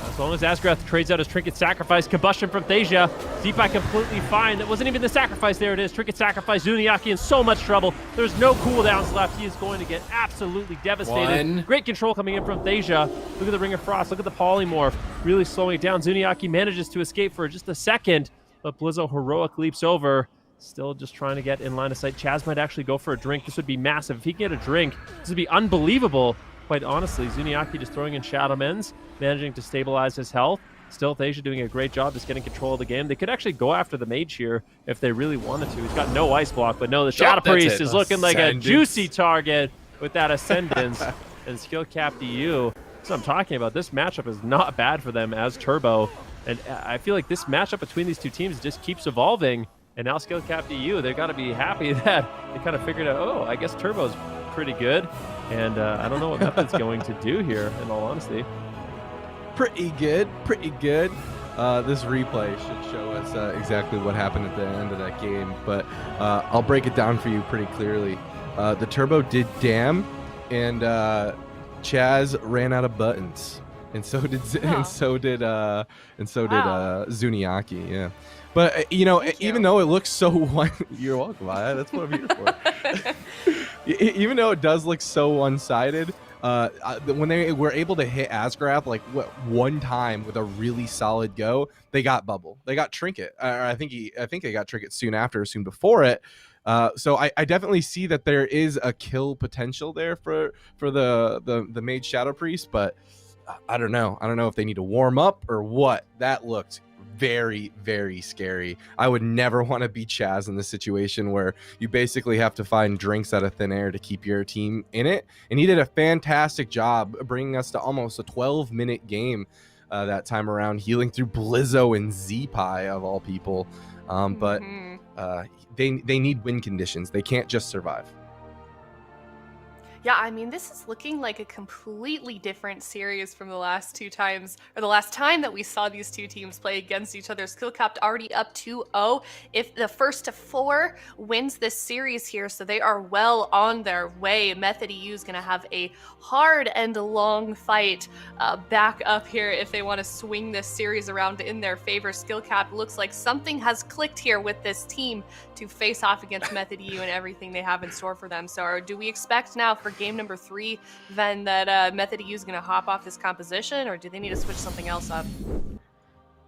As long as Asgrath trades out his Trinket Sacrifice, Combustion from Thasia, Zeepai completely fine. That wasn't even the sacrifice. There it is. Trinket Sacrifice. Zuniaki in so much trouble. There's no cooldowns left. He is going to get absolutely devastated. Great control coming in from Thasia. Look at the Ring of Frost. Look at the Polymorph. Really slowing it down. Zuniaki manages to escape for just a second, but Blizzo heroic leaps over. Still just trying to get in line of sight. Chaz might actually go for a drink. This would be massive. If he can get a drink, this would be unbelievable. Quite honestly, Zuniaki just throwing in Shadow Mends, managing to stabilize his health. Still, Thasia doing a great job just getting control of the game. They could actually go after the Mage here if they really wanted to. He's got no Ice Block, but no, the Shadow Priest is looking like a juicy target with that Ascendance and Skill Cap EU. That's what I'm talking about. This matchup is not bad for them as Turbo. And I feel like this matchup between these two teams just keeps evolving. And now Skill Cap EU, they've got to be happy that they kind of figured out, oh, I guess Turbo's pretty good. And I don't know what Method's going to do here, in all honesty. Pretty good, pretty good. This replay should show us exactly what happened at the end of that game, but I'll break it down for you pretty clearly. The Turbo did damn, and Chaz ran out of buttons, and so did Zuniaki. Yeah, but even though it looks so you're welcome. That's what I'm here for. Even though it does look so one-sided, when they were able to hit Asgrath like one time with a really solid go, they got Bubble, they got Trinket. I think they got Trinket soon after, or soon before it. So I definitely see that there is a kill potential there for the Mage Shadow Priest, but I don't know if they need to warm up or what. That looked very, very scary. I would never want to be Chaz in this situation where you basically have to find drinks out of thin air to keep your team in it. And he did a fantastic job bringing us to almost a 12-minute game that time around, healing through Blizzo and Zeepai of all people. But they need win conditions. They can't just survive. Yeah, I mean, this is looking like a completely different series from the last two times, or the last time that we saw these two teams play against each other. Skill Capped already up 2-0. If the first of 4 wins this series here, so they are well on their way. Method EU is going to have a hard and long fight back up here if they want to swing this series around in their favor. Skill Cap looks like something has clicked here with this team to face off against Method EU and everything they have in store for them. So do we expect now for game number 3 then that Method EU is going to hop off this composition, or do they need to switch something else up?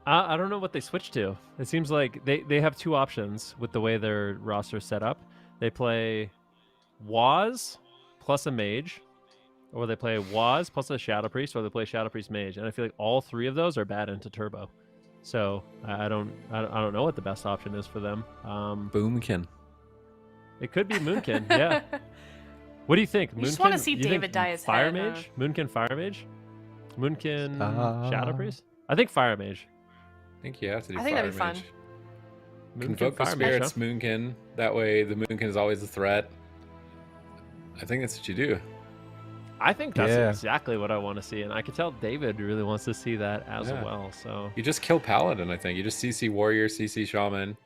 I don't know what they switched to. It seems like they have 2 options with the way their roster is set up. They play Waz plus a Mage, or they play Waz plus a Shadow Priest, or they play Shadow Priest Mage. And I feel like all 3 of those are bad into Turbo. So I don't know what the best option is for them. Boomkin. It could be Moonkin, yeah. What do you think? I just want to see David dye his Fire head. Mage? Moonkin Fire Mage? Moonkin Shadow Priest? I think Fire Mage. I think you have to do I think Fire that'd be fun. Mage. Moonkin Convoke the Fire Mage, spirits, huh? Moonkin. That way the Moonkin is always a threat. I think that's what you do. I think that's exactly what I want to see, and I can tell David really wants to see that as well. So You just kill Paladin, I think. You just CC Warrior, CC Shaman,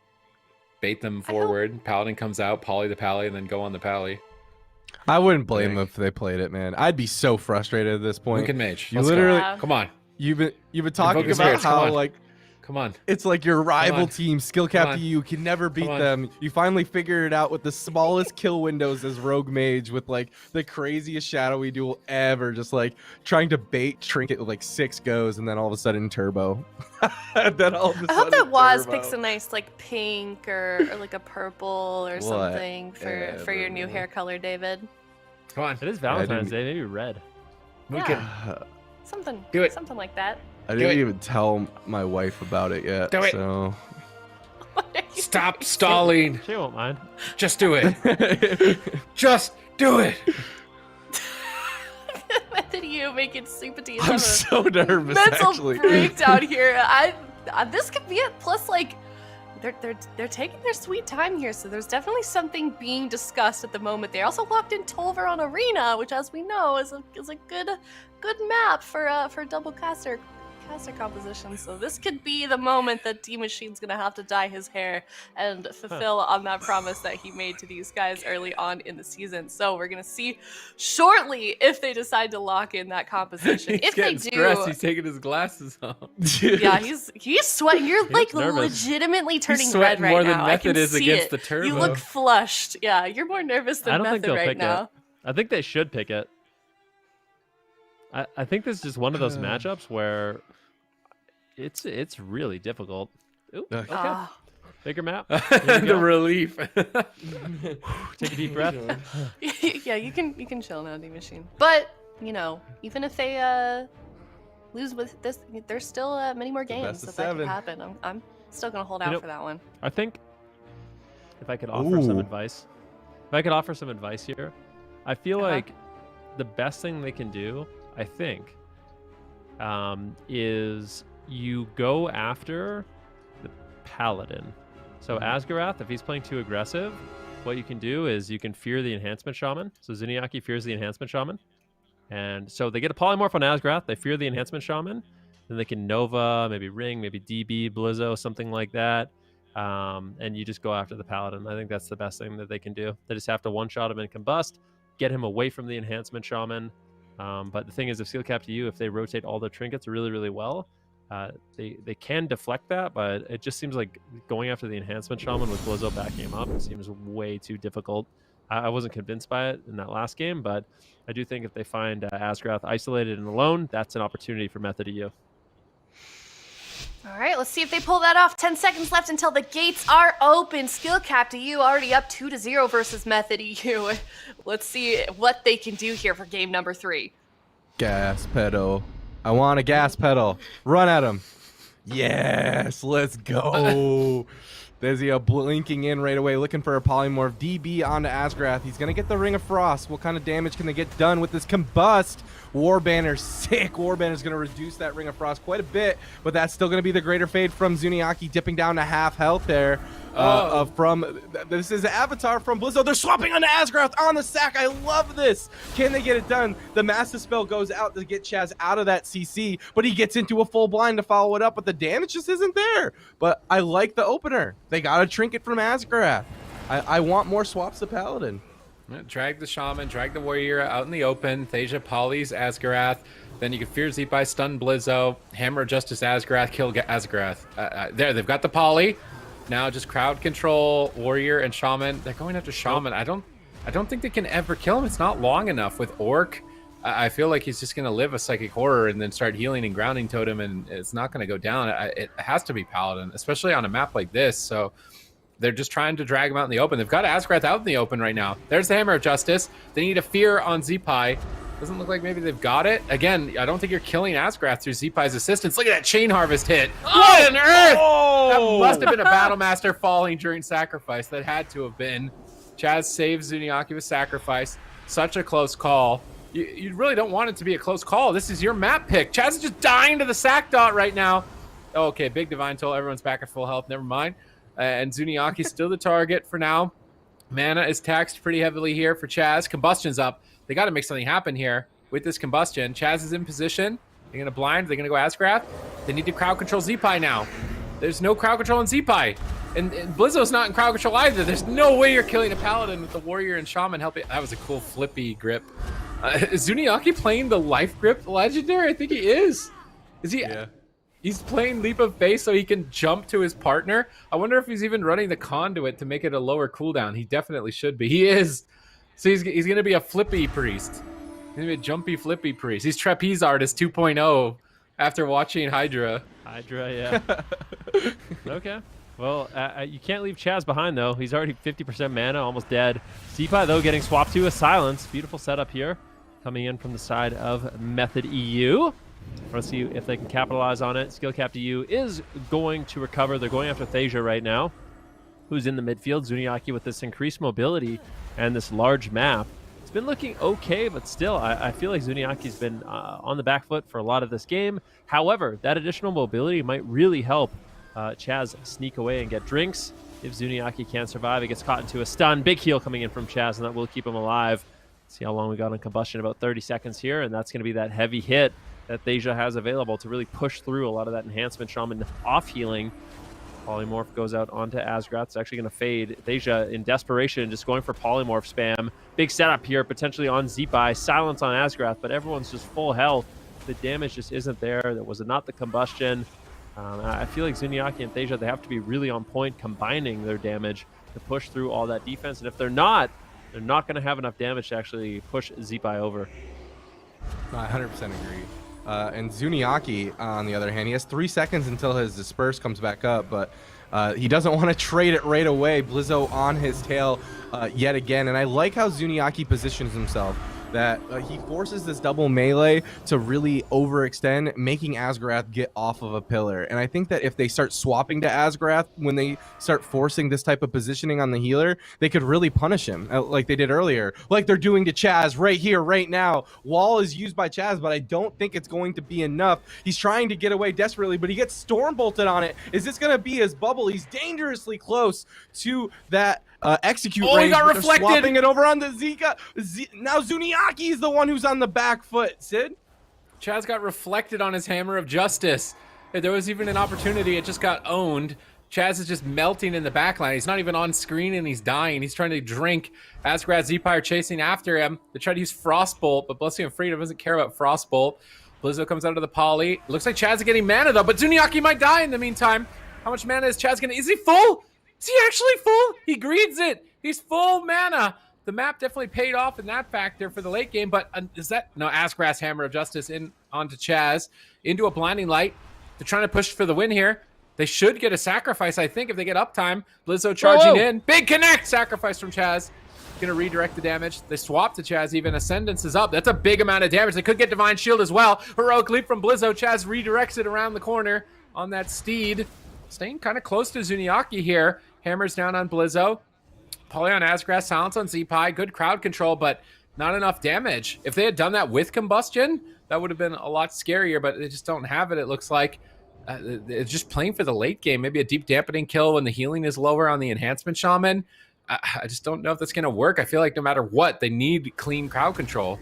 bait them forward. Paladin comes out, poly the pally, and then go on the pally. I wouldn't blame them if they played it, man. I'd be so frustrated at this point. Moonkin Mage. You Let's literally, go. Come on. you've been talking Focus about spirits, come how on. like Come on. it's like your rival on. team, Skill Come Cap on. EU, can never beat Come on. them. You finally figure it out with the smallest kill windows as Rogue Mage with like the craziest shadowy duel ever, just like trying to bait Trinket with like 6 goes, and then all of a sudden Turbo. Then all of a I hope sudden that Waz Turbo. picks a nice like pink or like a purple or something for your new hair color, David. Come on. it is Valentine's Day, maybe red. Moonkin. Something. Do it. Something like that. I didn't even tell my wife about it yet. Do it. So. Stop stalling. She won't mind. Just do it. Just do it. Method you making sympathy. I'm so nervous, mental actually. breakdown here. This could be it. Plus, like, they're taking their sweet time here, so there's definitely something being discussed at the moment. They also locked in Tolver on Arena, which, as we know, is a good map for double caster composition. So this could be the moment that D Machine's gonna have to dye his hair and fulfill on that promise that he made to these guys early on in the season. So we're gonna see shortly if they decide to lock in that composition. He's If they getting do, stressed. He's taking his glasses off. yeah, he's sweating. You're like nervous. legitimately turning He's red sweating right more now. than I can Method is see against it. the turbo. You look flushed. Yeah, you're more nervous I than don't think Method they'll right pick now. it. I think they should pick it. I think this is just one of those matchups where it's really difficult. Ooh, okay. Ah. Bigger map. Here we The go. relief. Take a deep breath. Yeah, you can chill now, D Machine. But you know, even if they lose with this, there's still many more games, best so of that could 7. happen. I'm still gonna hold You out know- for that one. I think if I could offer some Ooh. advice, here, I feel Uh-huh. like the best thing they can do, I think, is you go after the Paladin. So Asgarath, if he's playing too aggressive, what you can do is you can fear the Enhancement Shaman. So Zuniaki fears the Enhancement Shaman. And so they get a polymorph on Asgarath, they fear the Enhancement Shaman, then they can Nova, maybe Ring, maybe DB, Blizzo, something like that. And you just go after the Paladin. I think that's the best thing that they can do. They just have to one-shot him and combust, get him away from the Enhancement Shaman. But the thing is, if Steel Cap to you, if they rotate all their trinkets really, really well, they can deflect that, but it just seems like going after the Enhancement Shaman with Blizzo backing him up, it seems way too difficult. I wasn't convinced by it in that last game, but I do think if they find Asgarath isolated and alone, that's an opportunity for Method EU. All right, let's see if they pull that off. 10 seconds left until the gates are open. Skill Cap to you already up 2-0 versus Method EU. Let's see what they can do here for game number 3. Gas pedal. I want a gas pedal. Run at him. Yes, let's go. There's he blinking in right away, looking for a polymorph. DB onto Asgarath. He's going to get the Ring of Frost. What kind of damage can they get done with this combust? Warbanner, sick. Warbanner's going to reduce that Ring of Frost quite a bit, but that's still going to be the greater fade from Zuniaki, dipping down to half health there. This is Avatar from Blizzo. They're swapping onto Asgarath on the sack. I love this. Can they get it done? The Massive Spell goes out to get Chaz out of that CC, but he gets into a full blind to follow it up, but the damage just isn't there. But I like the opener. They got a trinket from Asgarath. I want more swaps to Paladin. Drag the Shaman, drag the Warrior out in the open. Thasia polys Asgarath. Then you can Fear Zeepai, stun Blizzo, Hammer Justice Asgarath, kill Asgarath. There, they've got the poly. Now just crowd control, Warrior and Shaman. They're going after Shaman. I don't think they can ever kill him. It's not long enough with Orc. I feel like he's just going to live a Psychic Horror and then start healing and grounding Totem, and it's not going to go down. It has to be Paladin, especially on a map like this. So they're just trying to drag him out in the open. They've got Asgarath out in the open right now. There's the Hammer of Justice. They need a Fear on Zeepai. Doesn't look like maybe they've got it. Again, I don't think you're killing Asgarath through Zeepai's assistance. Look at that Chain Harvest hit. What on earth? That must have been a Battle Master falling during sacrifice. That had to have been. Chaz saves Zuniaki with sacrifice. Such a close call. You really don't want it to be a close call. This is your map pick. Chaz is just dying to the sack dot right now. Oh, okay, big Divine Toll. Everyone's back at full health. Never mind. And Zuniaki's still the target for now. Mana is taxed pretty heavily here for Chaz. Combustion's up. They got to make something happen here with this combustion. Chaz is in position. They're going to blind. They're going to go Asgarath. They need to crowd control Zeepai now. There's no crowd control on Zeepai. And Blizzo's not in crowd control either. There's no way you're killing a Paladin with the Warrior and Shaman helping. That was a cool flippy grip. Is Zuniaki playing the Life Grip Legendary? I think he is. Is he? Yeah. He's playing Leap of Faith so he can jump to his partner. I wonder if he's even running the conduit to make it a lower cooldown. He definitely should be. He is. So he's going to be a flippy priest. He's going to be a jumpy flippy priest. He's Trapeze Artist 2.0 after watching Hydra. Hydra, yeah. Okay. Well, you can't leave Chaz behind, though. He's already 50% mana, almost dead. Zeepai, though, getting swapped to a Silence. Beautiful setup here. Coming in from the side of Method EU. Let's see if they can capitalize on it. Skill Cap EU is going to recover. They're going after Thasia right now, who's in the midfield. Zuniaki with this increased mobility and this large map. It's been looking okay, but still, I feel like Zuniaki's been on the back foot for a lot of this game. However, that additional mobility might really help Chaz sneak away and get drinks. If Zuniaki can't survive, he gets caught into a stun. Big heal coming in from Chaz, and that will keep him alive. See how long we got on combustion, about 30 seconds here, and that's going to be that heavy hit that Thasia has available to really push through a lot of that enhancement shaman off healing. Polymorph goes out onto Asgrath. It's actually going to fade. Thasia, in desperation, just going for Polymorph spam. Big setup here, potentially on Zeepai. Silence on Asgrath, but everyone's just full health. The damage just isn't there. There was not the combustion. I feel like Zuniaki and Thasia, they have to be really on point, combining their damage to push through all that defense. And if they're not going to have enough damage to actually push Zeepai over. I 100% agree. And Zuniaki, on the other hand, he has 3 seconds until his disperse comes back up, but he doesn't want to trade it right away. Blizzo on his tail yet again, and I like how Zuniaki positions himself, that he forces this double melee to really overextend, making Asgrath get off of a pillar. And I think that if they start swapping to Asgrath, when they start forcing this type of positioning on the healer, they could really punish him, like they did earlier, like they're doing to Chaz right here, right now. Wall is used by Chaz, but I don't think it's going to be enough. He's trying to get away desperately, but he gets storm bolted on it. Is this going to be his bubble? He's dangerously close to that execute range. He got reflected. Swapping it over on the Zika. Now Zuniaki is the one who's on the back foot. Sid? Chaz got reflected on his Hammer of Justice. There was even an opportunity. It just got owned. Chaz is just melting in the backline. He's not even on screen, and he's dying. He's trying to drink. Asgrath, Zeepai are chasing after him. They try to use Frostbolt, but Blessing and Freedom doesn't care about Frostbolt. Blizzo comes out of the poly. Looks like Chaz is getting mana, though, but Zuniaki might die in the meantime. How much mana is Chaz going to... Is he full? Is he actually full? He greeds it. He's full mana. The map definitely paid off in that factor for the late game, but is that... No, Asgrath's Hammer of Justice in onto Chaz, into a Blinding Light. They're trying to push for the win here. They should get a sacrifice, I think, if they get uptime. Blizzo charging in. Big connect! Sacrifice from Chaz. Gonna redirect the damage. They swap to Chaz even. Ascendance is up. That's a big amount of damage. They could get Divine Shield as well. Heroic Leap from Blizzo. Chaz redirects it around the corner on that steed. Staying kind of close to Zuniaki here. Hammers down on Blizzo. Poly on Asgrath. Silence on Zeepai. Good crowd control, but not enough damage. If they had done that with Combustion, that would have been a lot scarier, but they just don't have it, it looks like. It's just playing for the late game. Maybe a deep dampening kill when the healing is lower on the Enhancement Shaman. I just don't know if that's going to work. I feel like no matter what, they need clean crowd control.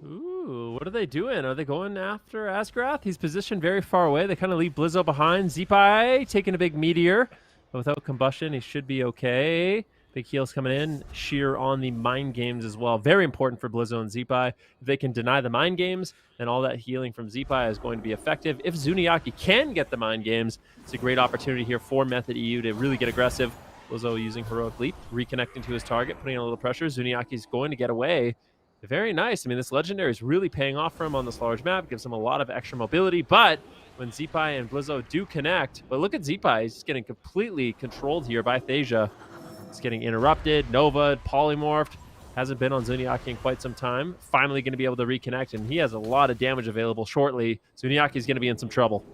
Ooh, what are they doing? Are they going after Asgrath? He's positioned very far away. They kind of leave Blizzo behind. Zeepai taking a big meteor. But without combustion, he should be okay. Big heals coming in. Sheer on the mind games as well. Very important for Blizzo and Zeepai. If they can deny the mind games, then all that healing from Zeepai is going to be effective. If Zuniaki can get the mind games, it's a great opportunity here for Method EU to really get aggressive. Blizzo using Heroic Leap, reconnecting to his target, putting on a little pressure. Zuniaki's going to get away. Very nice. I mean, this Legendary is really paying off for him on this large map. Gives him a lot of extra mobility, but when Zeepai and Blizzo do connect, but look at Zeepai. He's just getting completely controlled here by Thasia. He's getting interrupted. Nova, polymorphed. Hasn't been on Zuniaki in quite some time. Finally going to be able to reconnect, and he has a lot of damage available shortly. Zuniaki's going to be in some trouble.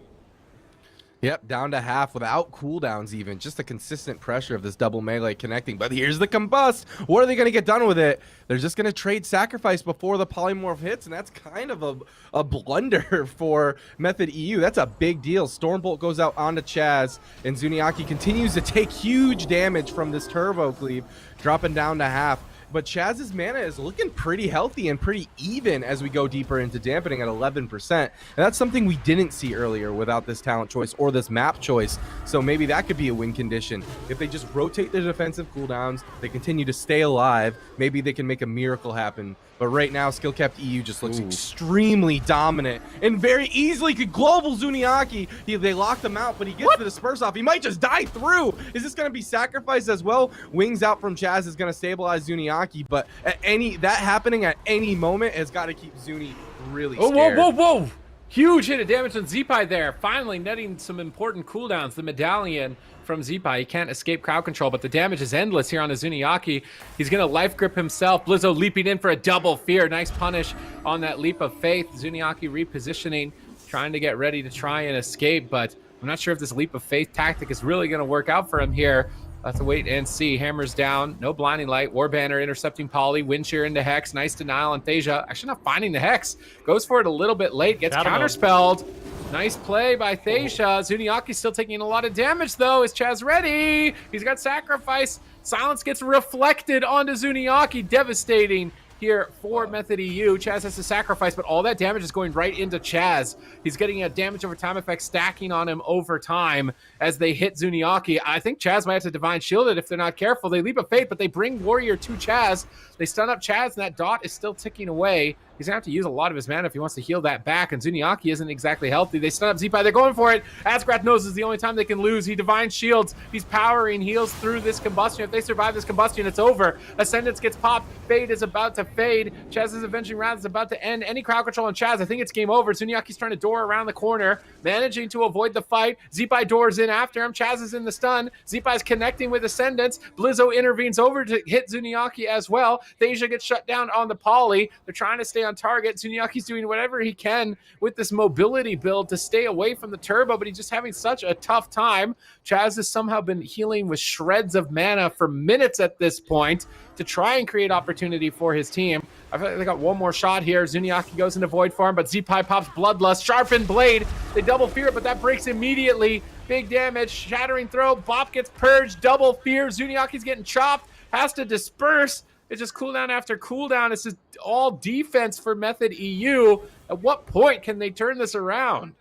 Yep, down to half without cooldowns even. Just the consistent pressure of this double melee connecting. But here's the combust. What are they going to get done with it? They're just going to trade sacrifice before the polymorph hits, and that's kind of a blunder for Method EU. That's a big deal. Stormbolt goes out onto Chaz, and Zuniaki continues to take huge damage from this turbo cleave, dropping down to half. But Chaz's mana is looking pretty healthy and pretty even as we go deeper into dampening at 11%. And that's something we didn't see earlier without this talent choice or this map choice. So maybe that could be a win condition. If they just rotate their defensive cooldowns, they continue to stay alive, maybe they can make a miracle happen. But right now, Skill Capped EU just looks extremely dominant and very easily could global Zuniaki. They locked him out, but he gets the disperse off. He might just die through. Is this going to be sacrificed as well? Wings out from Chaz is going to stabilize Zuniaki, but that happening at any moment has got to keep Zuni really scared. Whoa. Huge hit of damage on Zeepai there, finally netting some important cooldowns. The medallion from Zeepai, he can't escape crowd control, but the damage is endless here on Azuniaki. He's gonna life grip himself. Blizzo leaping in for a double fear. Nice punish on that leap of faith. Zuniaki repositioning, trying to get ready to try and escape, but I'm not sure if this leap of faith tactic is really gonna work out for him here. Let's wait and see. Hammers down, no blinding light. Warbanner intercepting Polly. Wind shear into Hex. Nice denial on Thasia. Actually not finding the Hex. Goes for it a little bit late. Gets counterspelled. Nice play by Thasia. Zuniaki's still taking a lot of damage though. Is Chaz ready? He's got sacrifice. Silence gets reflected onto Zuniaki. Devastating here for Method EU. Chaz has to sacrifice, but all that damage is going right into Chaz. He's getting a damage over time effect stacking on him over time as they hit Zuniaki. I think Chaz might have to Divine Shield it if they're not careful. They leap of faith, but they bring Warrior to Chaz. They stun up Chaz, and that dot is still ticking away. He's gonna have to use a lot of his mana if he wants to heal that back, and Zuniaki isn't exactly healthy. They stun up Zeepai, they're going for it. Asgrath knows this is the only time they can lose. He Divine Shields, he's powering, heals through this combustion. If they survive this combustion, it's over. Ascendance gets popped, Fade is about to fade. Chaz's Avenging Wrath is about to end. Any crowd control on Chaz, I think it's game over. Zuniaki's trying to door around the corner, managing to avoid the fight. Zeepai doors in after him, Chaz is in the stun. Zeepai's connecting with Ascendance. Blizzo intervenes over to hit Zuniaki as well. Thasia gets shut down on the Poly. They're trying to stay on target. Zuniaki's doing whatever he can with this mobility build to stay away from the turbo, but he's just having such a tough time. Chaz has somehow been healing with shreds of mana for minutes at this point to try and create opportunity for his team. I feel like they got one more shot here. Zuniaki goes into Void Farm, but Zeepai pops Bloodlust. Sharpened Blade. They double fear it, but that breaks immediately. Big damage. Shattering Throw. Bop gets purged. Double fear. Zuniaki's getting chopped. Has to disperse. It's just cooldown after cooldown. It's just all defense for Method EU. At what point can they turn this around?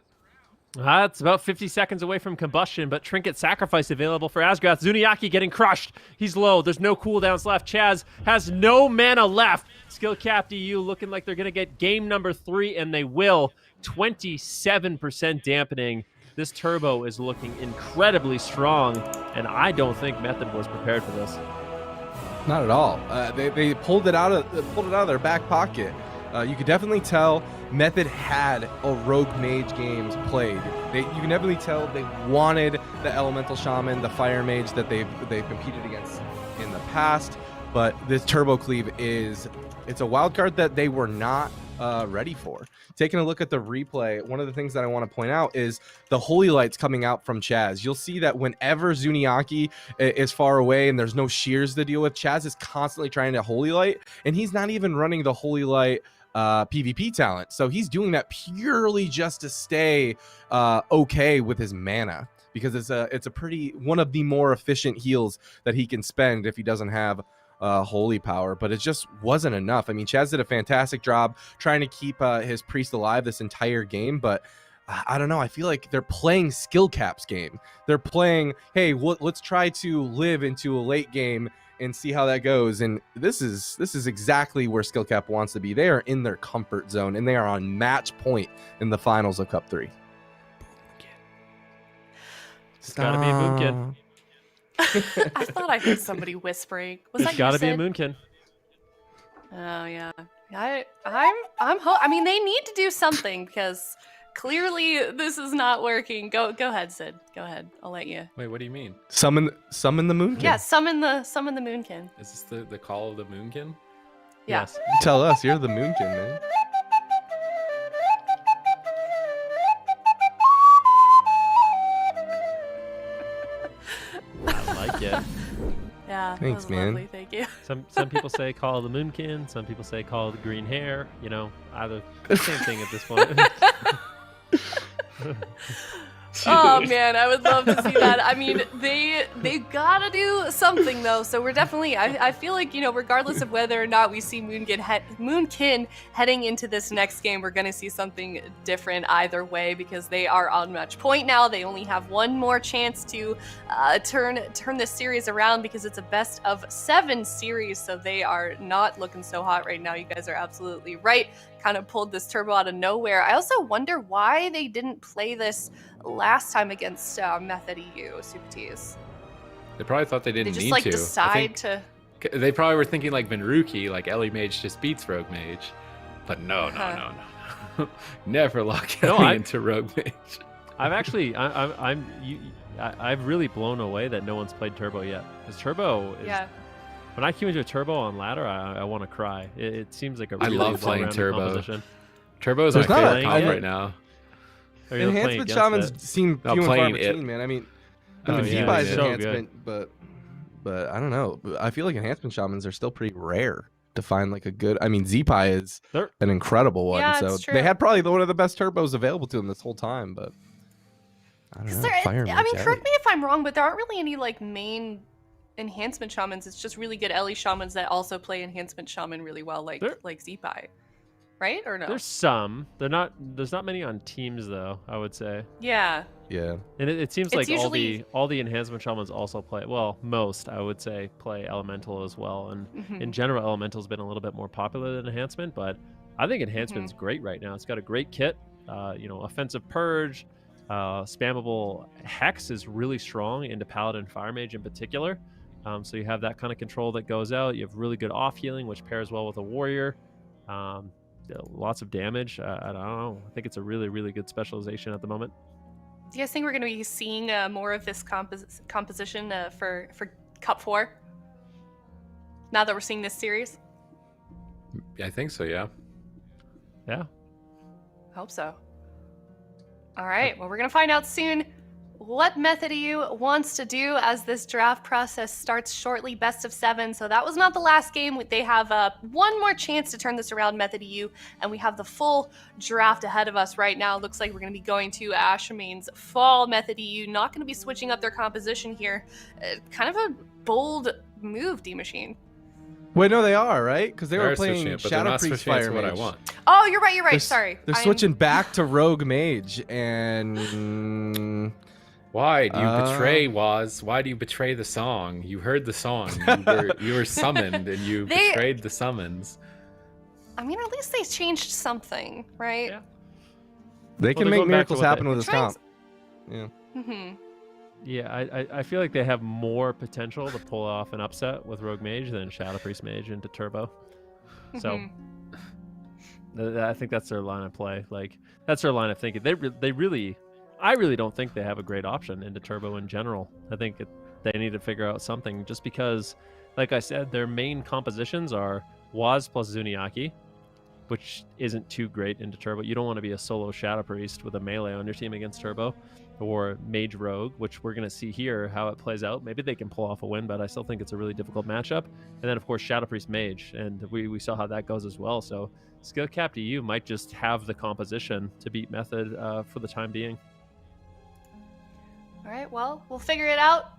It's about 50 seconds away from combustion, but Trinket Sacrifice available for Asgrath. Zuniaki getting crushed. He's low. There's no cooldowns left. Chaz has no mana left. Skill capped EU looking like they're going to get game number 3, and they will. 27% dampening. This turbo is looking incredibly strong, and I don't think Method was prepared for this. Not at all. They pulled it out of their back pocket. You could definitely tell Method had a Rogue Mage games played. You can definitely tell they wanted the Elemental Shaman, the Fire Mage that they've competed against in the past. But this Turbo Cleave it's a wild card that they were not ready for. Taking a look at the replay, one of the things that I want to point out is the Holy Lights coming out from Chaz. You'll see that whenever Zuniaki is far away and there's no shears to deal with, Chaz is constantly trying to Holy Light, and he's not even running the Holy Light PvP talent. So he's doing that purely just to stay okay with his mana, because it's a pretty one of the more efficient heals that he can spend if he doesn't have holy power. But it just wasn't enough. I mean, Chaz did a fantastic job trying to keep his priest alive this entire game, but I don't know. I feel like they're playing skill caps game. They're playing, hey, let's try to live into a late game and see how that goes. And this is exactly where skill cap wants to be. They are in their comfort zone, and they are on match point in the finals of Cup 3. It's gotta be a Moonkin. I thought I heard somebody whispering. Was that It's gotta be a Moonkin. Oh yeah. I mean, they need to do something because clearly this is not working. Go ahead, Sid. Go ahead. I'll let you. Wait, what do you mean? Summon the Moonkin. Yeah, summon the Moonkin. Is this the call of the Moonkin? Yeah. Yes. Tell us, you're the Moonkin, man. I like it. Yeah. Thanks, that was man. Lovely. Thank you. Some people say call the Moonkin. Some people say call the green hair. You know, either same thing at this point. Oh man, I would love to see that. I mean, they gotta do something though. So we're definitely. I feel like, you know, regardless of whether or not we see Moonkin heading into this next game, we're gonna see something different either way, because they are on match point now. They only have one more chance to turn this series around, because it's a best of 7 series. So they are not looking so hot right now. You guys are absolutely right. Kind of pulled this turbo out of nowhere. I also wonder why they didn't play this last time against Method EU, Super T's. They probably thought they didn't They just need like to. decide to. They probably were thinking like Venruki, like Ellie Mage just beats Rogue Mage. But no. Never lock No, Ellie into Rogue Mage. I've actually, I've really blown away that no one's played Turbo yet. Because Turbo is, Yeah. when I came into Turbo on ladder, I want to cry. It seems like a I really love playing well-rounded Turbo. composition. Turbo is my There's not favorite a- comp I- right now. Or you're playing Enhancement against shamans it. seem No, few and far playing it. between, man. I mean, Oh, even yeah, V-Buy's it's so enhancement, but I don't know. I feel like enhancement shamans are still pretty rare to find like a good. I mean, Z-Pie is They're- an incredible one. Yeah, So it's true. they had probably one of the best turbos available to them this whole time, but I don't know. Fire I mean, Mage correct Ellie. me if I'm wrong, but there aren't really any like main enhancement shamans. It's just really good Ellie shamans that also play enhancement shaman really well, like There- Zeepai, right? Or no? There's some. There's not many on teams though, I would say. Yeah. Yeah. And it seems It's like usually- all the enhancement shamans also play. Well, most I would say play elemental as well. And Mhm. in general, elemental's been a little bit more popular than enhancement, but I think enhancement's great right now. It's got a great kit. Offensive purge, spammable hex is really strong into paladin fire mage in particular. So you have that kind of control that goes out. You have really good off healing, which pairs well with a warrior. Lots of damage. I don't know. I think it's a really, really good specialization at the moment. Do you guys think we're going to be seeing more of this composition for Cup 4? Now that we're seeing this series? I think so, yeah. Yeah. Hope so. All right. Well, we're going to find out soon what Method EU wants to do as this draft process starts shortly. Best of 7. So that was not the last game. They have one more chance to turn this around, Method EU, and we have the full draft ahead of us right now. Looks like we're going to be going to Ashamane's fall. Method EU not going to be switching up their composition here. Kind of a bold move, D-Machine. Wait, no, they are, right? Because they were They're playing switching it, but they're Shadow not Priest switching it to Fire what I Mage. want. Oh, you're right. They're, Sorry. They're switching back to Rogue Mage, and Why do you betray Waz? Why do you betray the song? You heard the song. You were summoned, and you They- betrayed the summons. I mean, at least they changed something, right? Yeah. they Well, can they're make going back to miracles what happen they- with this Trying comp. Yeah. Mm-hmm. Yeah, I feel like they have more potential to pull off an upset with Rogue Mage than Shadow Priest Mage into Turbo. So I think that's their line of play. Like that's their line of thinking. I really don't think they have a great option into Turbo in general. I think they need to figure out something. Just because, like I said, their main compositions are Waz plus Zuniaki, which isn't too great into Turbo. You don't want to be a solo Shadow Priest with a melee on your team against Turbo, or Mage Rogue, which we're going to see here how it plays out. Maybe they can pull off a win, but I still think it's a really difficult matchup. And then, of course, Shadow Priest Mage, and we saw how that goes as well. So Skill Cap EU might just have the composition to beat Method for the time being. All right, well, we'll figure it out.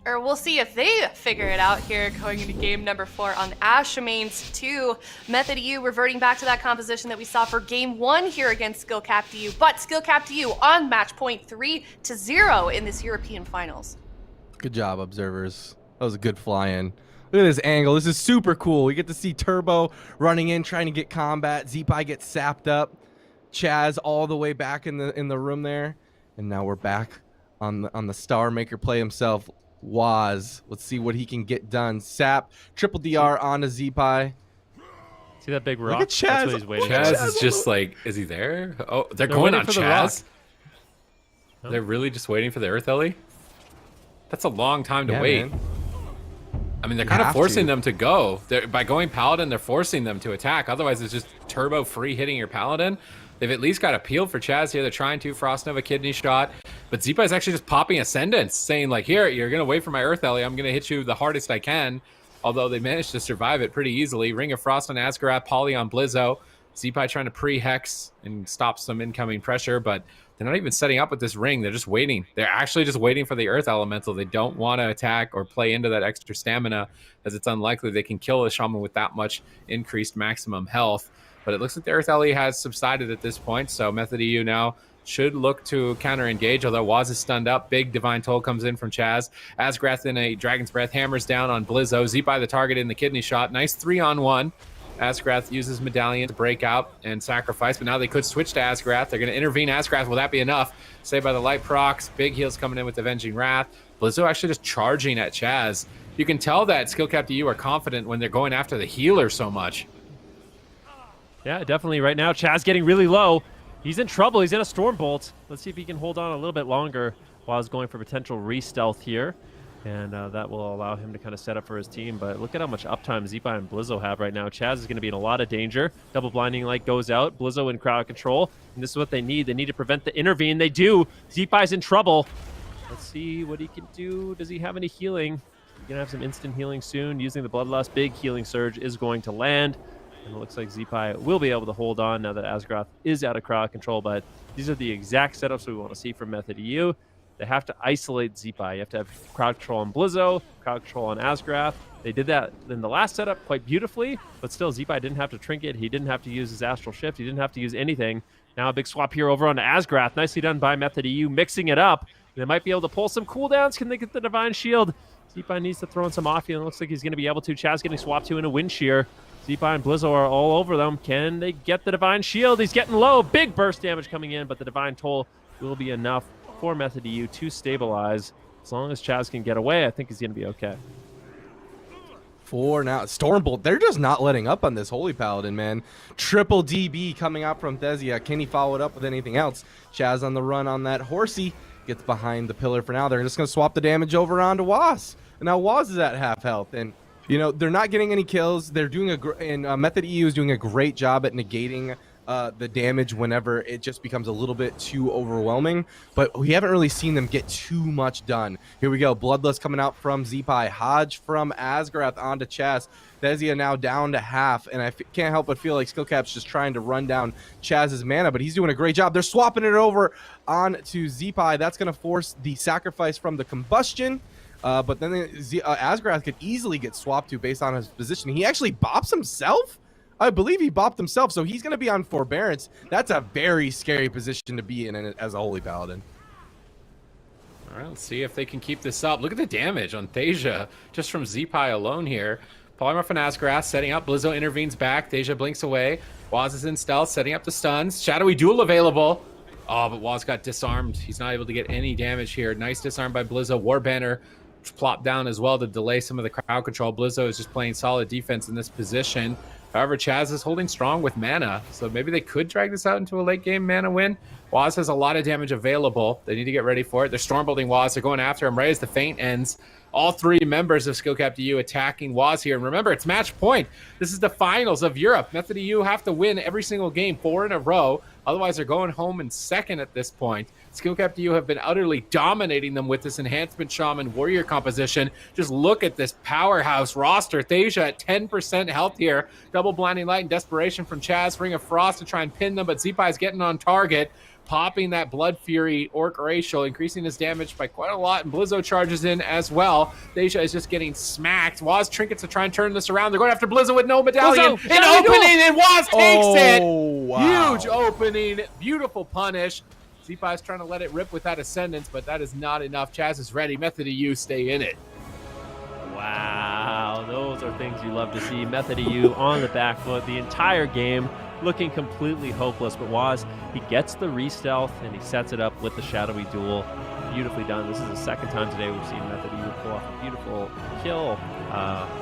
Or we'll see if they figure it out here going into game number 4 on Ashamane's 2. Method EU reverting back to that composition that we saw for game 1 here against Skill Cap EU. But Skill Cap EU on match point 3-0 in this European finals. Good job, observers. That was a good fly-in. Look at this angle. This is super cool. We get to see Turbo running in, trying to get combat. Zeepai gets sapped up. Chaz all the way back in the room there. And now we're back on the Star Maker play himself, Waz. Let's see what he can get done. Sap, triple DR onto Zeepai. See that big rock? at Chaz. That's what he's waiting Look at for. Chaz is just like, is he there? Oh, they're They're going waiting on for the rock. Chaz. They're really just waiting for the Earth Ellie? That's a long time to Yeah, wait. man. I mean, they're You kind of have forcing to. them to go. By going Paladin, they're forcing them to attack. Otherwise, it's just Turbo free hitting your Paladin. They've at least got a peel for Chaz here. They're trying to. Frost Nova kidney shot. But Zeepai is actually just popping Ascendance, saying like, here, you're going to wait for my Earth Ellie. I'm going to hit you the hardest I can. Although they managed to survive it pretty easily. Ring of Frost on Asgarath, Poly on Blizzo. Zeepai trying to pre-hex and stop some incoming pressure, but they're not even setting up with this ring. They're just waiting. They're actually just waiting for the Earth Elemental. They don't want to attack or play into that extra stamina, as it's unlikely they can kill a Shaman with that much increased maximum health. But it looks like the Earth Ellie has subsided at this point, so Method EU now should look to counter-engage, although Waz is stunned up. Big Divine Toll comes in from Chaz. Asgrath in a Dragon's Breath hammers down on Blizzo. Zeepai the target in the kidney shot. Nice 3-on-1. Asgrath uses Medallion to break out and sacrifice, but now they could switch to Asgrath. They're going to intervene Asgrath. Will that be enough? Saved by the light procs. Big heals coming in with Avenging Wrath. Blizzo actually just charging at Chaz. You can tell that Skill Cap EU are confident when they're going after the healer so much. Yeah, definitely. Right now, Chaz getting really low. He's in trouble. He's in a Stormbolt. Let's see if he can hold on a little bit longer while he's going for potential re-stealth here. And that will allow him to kind of set up for his team. But look at how much uptime Zeepai and Blizzo have right now. Chaz is going to be in a lot of danger. Double blinding light goes out. Blizzo in crowd control. And this is what they need. They need to prevent the intervene. They do. Zeepai's in trouble. Let's see what he can do. Does he have any healing? He's going to have some instant healing soon. Using the Bloodlust, big healing surge is going to land. And it looks like Zeepai will be able to hold on now that Asgrath is out of crowd control. But these are the exact setups we want to see from Method EU. They have to isolate Zeepai. You have to have crowd control on Blizzo, crowd control on Asgrath. They did that in the last setup quite beautifully, but still Zeepai didn't have to trinket. He didn't have to use his Astral Shift. He didn't have to use anything. Now a big swap here over onto Asgrath. Nicely done by Method EU, mixing it up. They might be able to pull some cooldowns. Can they get the Divine Shield? Zeepai needs to throw in some off, and it looks like he's going to be able to. Chaz getting swapped to in a Wind Shear. Zeepai and Blizzo are all over them. Can they get the Divine Shield? He's getting low. Big burst damage coming in, but the Divine Toll will be enough for Method EU to stabilize. As long as Chaz can get away, I think he's going to be okay. For now, Stormbolt, they're just not letting up on this Holy Paladin, man. Triple DB coming out from Thezia. Can he follow it up with anything else? Chaz on the run on that Horsey. Gets behind the pillar for now. They're just going to swap the damage over onto Waz. And now Waz is at half health. And, you know, they're not getting any kills. They're doing Method EU is doing a great job at negating the damage whenever it just becomes a little bit too overwhelming, but we haven't really seen them get too much done. Here we go, Bloodlust coming out from Zeepai, Hodge from Asgrath onto Chaz. Thezia now down to half, and I can't help but feel like Skillcap's just trying to run down Chaz's mana, but he's doing a great job. They're swapping it over on to Zeepai. That's going to force the sacrifice from the combustion. But then Asgrath could easily get swapped to based on his position. He actually bops himself? I believe he bopped himself, so he's going to be on Forbearance. That's a very scary position to be in as a Holy Paladin. All right, let's see if they can keep this up. Look at the damage on Thasia just from Zeepai alone here. Polymorph and Asgrath setting up. Blizzo intervenes back. Thasia blinks away. Waz is in stealth, setting up the stuns. Shadowy Duel available. Oh, but Waz got disarmed. He's not able to get any damage here. Nice disarm by Blizzo. Warbanner plopped down as well to delay some of the crowd control. Blizzo is just playing solid defense in this position. However, Chaz is holding strong with mana, so maybe they could drag this out into a late game mana win. Waz has a lot of damage available. They need to get ready for it. They're stormbolting Waz. They're going after him right as the feint ends. All three members of Skillcap EU attacking Waz here. And remember, it's match point. This is the finals of Europe. Method EU have to win every single game 4 in a row. Otherwise, they're going home in second at this point. Skillcap EU have been utterly dominating them with this Enhancement Shaman Warrior composition. Just look at this powerhouse roster. Thasia at 10% health here. Double Blinding Light and Desperation from Chaz. Ring of Frost to try and pin them, but Zeepai is getting on target. Popping that Blood Fury Orc Racial, increasing his damage by quite a lot, and Blizzo charges in as well. Thasia is just getting smacked. Waz trinkets to try and turn this around. They're going after Blizzo with no medallion. Blizzo, An opening, and Waz takes it! Wow. Huge opening, beautiful punish. Zeepai is trying to let it rip with that Ascendance, but that is not enough. Chaz is ready. Method EU, stay in it. Wow, those are things you love to see. Method EU on the back foot the entire game, looking completely hopeless. But Waz, he gets the re-stealth and he sets it up with the Shadowy Duel. Beautifully done. This is the second time today we've seen Method EU pull off a beautiful kill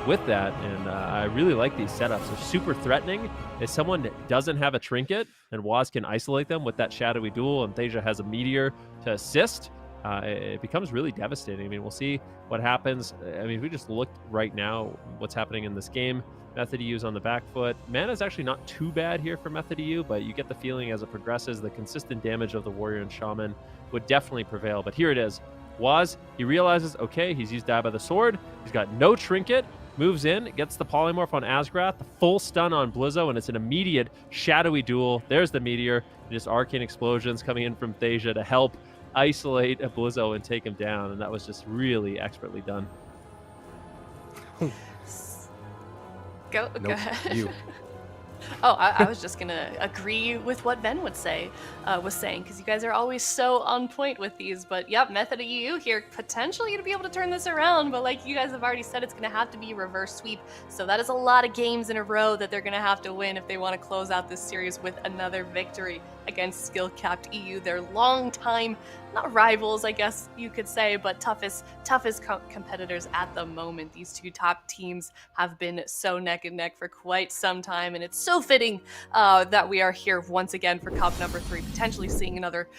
with that. And I really like these setups. They're super threatening. If someone doesn't have a trinket, and Waz can isolate them with that Shadowy Duel, and Thasia has a Meteor to assist, it becomes really devastating. I mean, we'll see what happens. I mean, we just looked right now what's happening in this game. Method EU's on the back foot. Mana's actually not too bad here for Method EU, but you get the feeling as it progresses, the consistent damage of the Warrior and Shaman would definitely prevail. But here it is. Waz, he realizes, okay, he's used Die by the Sword. He's got no trinket. Moves in, gets the Polymorph on Asgrath, the full stun on Blizzo, and it's an immediate Shadowy Duel. There's the Meteor. Just Arcane Explosions coming in from Thasia to help isolate a Blizzo and take him down, and that was just really expertly done. Go Nope, ahead. you. Oh, I was just gonna agree with what Ben was saying, because you guys are always so on point with these. But yep, Method EU here potentially to be able to turn this around. But like you guys have already said, it's gonna have to be a reverse sweep. So that is a lot of games in a row that they're gonna have to win if they want to close out this series with another victory against Skill-Capped EU, their longtime not rivals, I guess you could say, but toughest competitors at the moment. These two top teams have been so neck and neck for quite some time, and it's so fitting that we are here once again for Cup number 3, potentially seeing another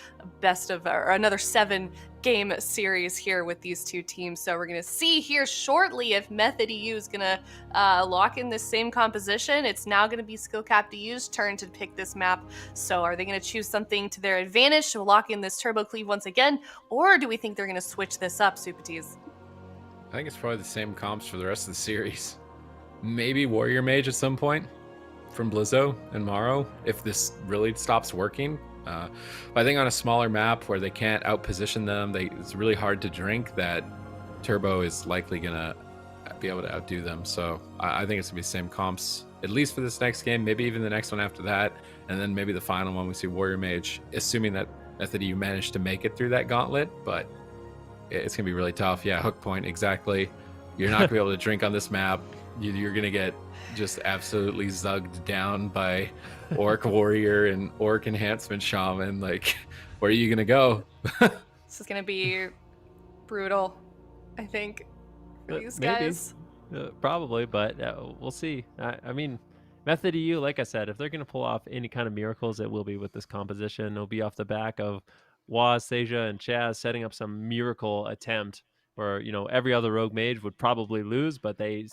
another 7-game series here with these two teams. So we're gonna see here shortly if Method EU is gonna lock in this same composition. It's now gonna be Skill-Capped EU's turn to pick this map. So are they gonna choose something to their advantage to lock in this Turbo Cleave once again, or do we think they're gonna switch this up, Supatis? I think it's probably the same comps for the rest of the series. Maybe Warrior Mage at some point from Blizzo and Maro if this really stops working. But I think on a smaller map where they can't outposition them, it's really hard to drink, that Turbo is likely gonna be able to outdo them. So I think it's gonna be the same comps, at least for this next game, maybe even the next one after that, and then maybe the final one we see Warrior Mage, assuming that Method EU managed to make it through that gauntlet. But it's gonna be really tough. Yeah, hook point, exactly. You're not gonna be able to drink on this map. You're gonna get just absolutely zugged down by Orc Warrior and Orc Enhancement Shaman. Like, where are you gonna go? This is gonna be brutal, I think, for these guys. Probably, but we'll see. I mean, Method EU, like I said, if they're going to pull off any kind of miracles, it will be with this composition. It'll be off the back of Waz, Seja, and Chaz setting up some miracle attempt where, you know, every other rogue mage would probably lose, but they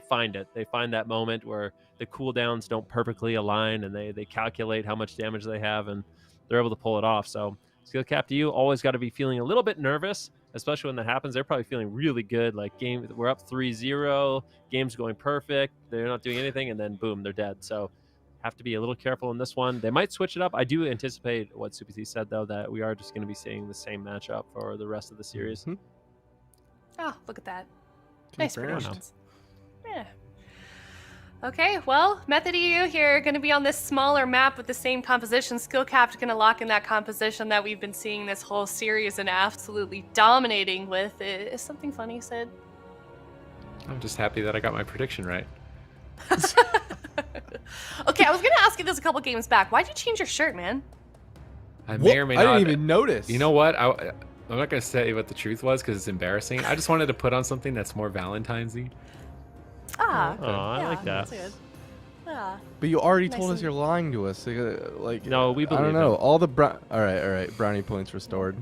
find it. They find that moment where the cooldowns don't perfectly align, and they calculate how much damage they have, and they're able to pull it off. So Skill-Capped EU always got to be feeling a little bit nervous, especially when that happens. They're probably feeling really good. Like, we're up 3-0, game's going perfect, they're not doing anything, and then boom, they're dead. So have to be a little careful in this one. They might switch it up. I do anticipate what Super T said, though, that we are just going to be seeing the same matchup for the rest of the series. Mm-hmm. Oh, look at that. Nice Confirmed. predictions. Yeah. Okay, well, Method EU here, going to be on this smaller map with the same composition. Skill-Capped going to lock in that composition that we've been seeing this whole series and absolutely dominating with. Is something funny, Sid? I'm just happy that I got my prediction right. Okay, I was going to ask you this a couple games back. Why'd you change your shirt, man? I may or may not. I didn't even notice. You know what? I'm not going to say what the truth was because it's embarrassing. I just wanted to put on something that's more Valentine's-y. Ah, Oh, I like that. That's good. Ah. But you already Nice told us and- you're lying to us. Like, No, we I believe don't know. him. All the all right. Brownie points restored.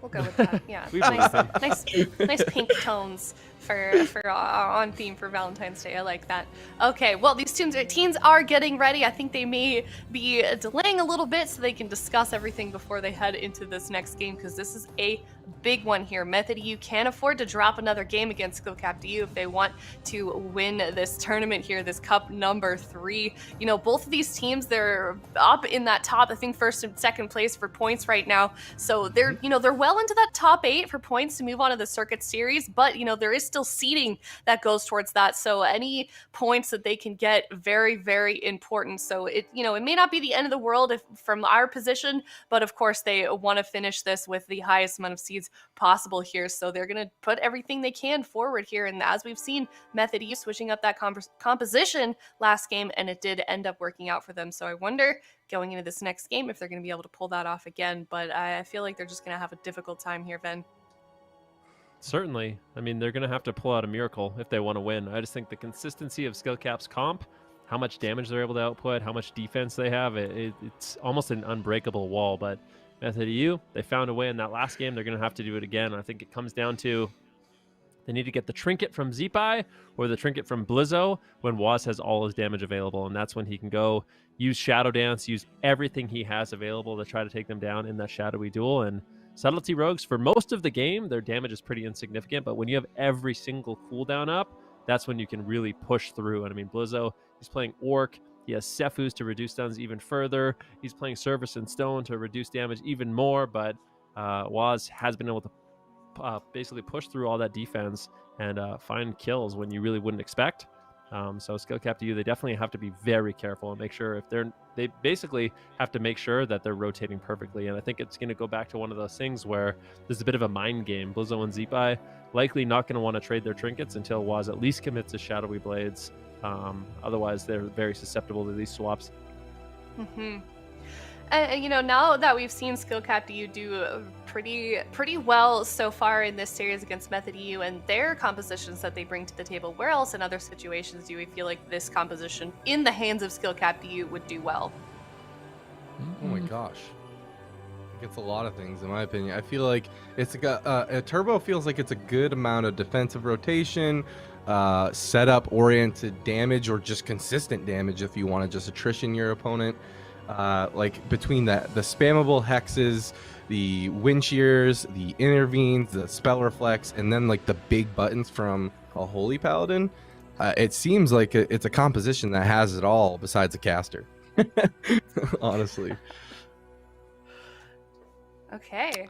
We'll go with that. Yeah, We nice, believe him. nice pink tones for on theme for Valentine's Day. I like that. Okay, well, these teams are getting ready. I think they may be delaying a little bit so they can discuss everything before they head into this next game, because this is a big one here. Method EU can't afford to drop another game against Skill-Capped EU if they want to win this tournament here, this Cup number 3. You know, both of these teams, they're up in that top, I think, first and second place for points right now. So they're, you know, they're well into that top 8 for points to move on to the Circuit Series, but, you know, there is still seeding that goes towards that. So any points that they can get, very, very important. So it, you know, it may not be the end of the world if from our position, but of course they want to finish this with the highest amount of seeds possible here. So they're going to put everything they can forward here. And as we've seen, Method EU switching up that composition last game, and it did end up working out for them. So I wonder going into this next game if they're going to be able to pull that off again. But I feel like they're just going to have a difficult time here, Ben. Certainly. I mean, they're going to have to pull out a miracle if they want to win. I just think the consistency of Skill-Capped's comp, how much damage they're able to output, how much defense they have, it's almost an unbreakable wall. But Method EU, they found a way in that last game. They're going to have to do it again. I think it comes down to they need to get the trinket from Zeepai or the trinket from Blizzo when Waz has all his damage available. And that's when he can go use Shadow Dance, use everything he has available to try to take them down in that shadowy duel. And Subtlety Rogues, for most of the game, their damage is pretty insignificant. But when you have every single cooldown up, that's when you can really push through. And I mean, Blizzo, he's playing Orc. He has Sephuz to reduce stuns even further. He's playing Service and Stone to reduce damage even more. But Waz has been able to basically push through all that defense and find kills when you really wouldn't expect. So Skill-Capped EU, they definitely have to be very careful and make sure they basically have to make sure that they're rotating perfectly. And I think it's going to go back to one of those things where there's a bit of a mind game. Blizzo and Zeepai likely not going to want to trade their trinkets until Waz at least commits his Shadowy Blades. Otherwise, they're very susceptible to these swaps. Mm-hmm. And you know, now that we've seen Skill Cap EU do pretty well so far in this series against Method EU and their compositions that they bring to the table, where else in other situations do we feel like this composition in the hands of Skill Cap EU would do well? Oh my gosh. I think it's a lot of things, in my opinion. I feel like it's a Turbo feels like it's a good amount of defensive rotation, setup oriented damage, or just consistent damage if you want to just attrition your opponent. Like between the spammable hexes, the wind shears, the intervenes, the spell reflex, and then like the big buttons from a holy paladin, it seems like it's a composition that has it all besides a caster. Honestly. Okay.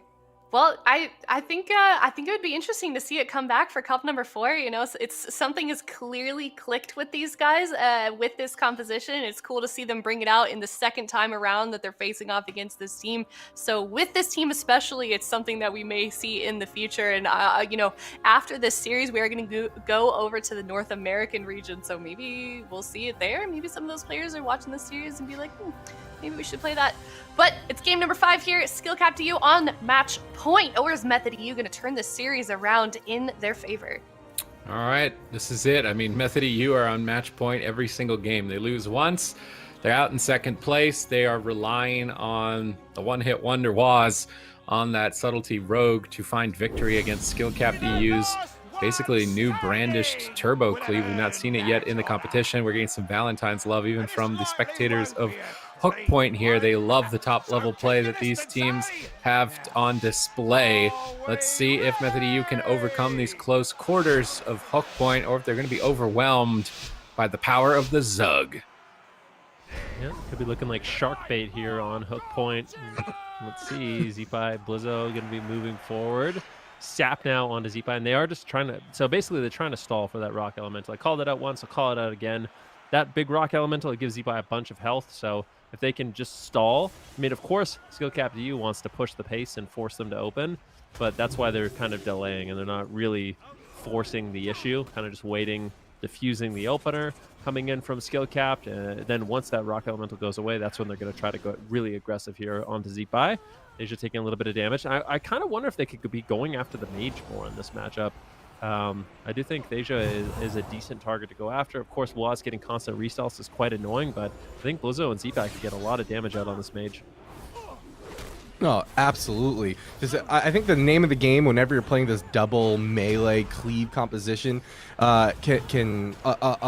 Well, I think it would be interesting to see it come back for Cup number 4. You know, it's something has clearly clicked with these guys with this composition. It's cool to see them bring it out in the second time around that they're facing off against this team. So with this team especially, it's something that we may see in the future. And you know, after this series, we are going to go over to the North American region. So maybe we'll see it there. Maybe some of those players are watching this series and be like, maybe we should play that. But it's game number 5 here. Skill Cap EU on match point. Or is Method EU going to turn this series around in their favor? All right, this is it. I mean, Method EU are on match point every single game. They lose once, they're out in second place. They are relying on the one-hit wonder Waz on that subtlety rogue to find victory against Skill Cap EU's basically new brandished turbo cleave. We've not seen it yet in the competition. We're getting some Valentine's love even from the spectators of Hook Point here. They love the top level play that these teams have on display. Let's see if Method EU can overcome these close quarters of Hook Point, or if they're going to be overwhelmed by the power of the Zug. Yeah, could be looking like shark bait here on Hook Point. Let's see, Zeepai, Blizzo going to be moving forward. Sap now onto Zeepai, and they are just trying to, so basically they're trying to stall for that rock elemental. I called it out once, I'll call it out again. That big rock elemental, it gives Zeepai a bunch of health, so if they can just stall, I mean, of course, Skill Cap EU wants to push the pace and force them to open, but that's why they're kind of delaying, and they're not really forcing the issue, kind of just waiting, diffusing the opener, coming in from Skill Capped, and then once that rock elemental goes away, that's when they're going to try to go really aggressive here onto Zeepai. They're just taking a little bit of damage. I kind of wonder if they could be going after the mage more in this matchup. I do think Deja is a decent target to go after. Of course, Waz getting constant restalls is quite annoying, but I think Blizzo and Zeepai could get a lot of damage out on this mage. No, absolutely. I think the name of the game, whenever you're playing this double melee cleave composition, a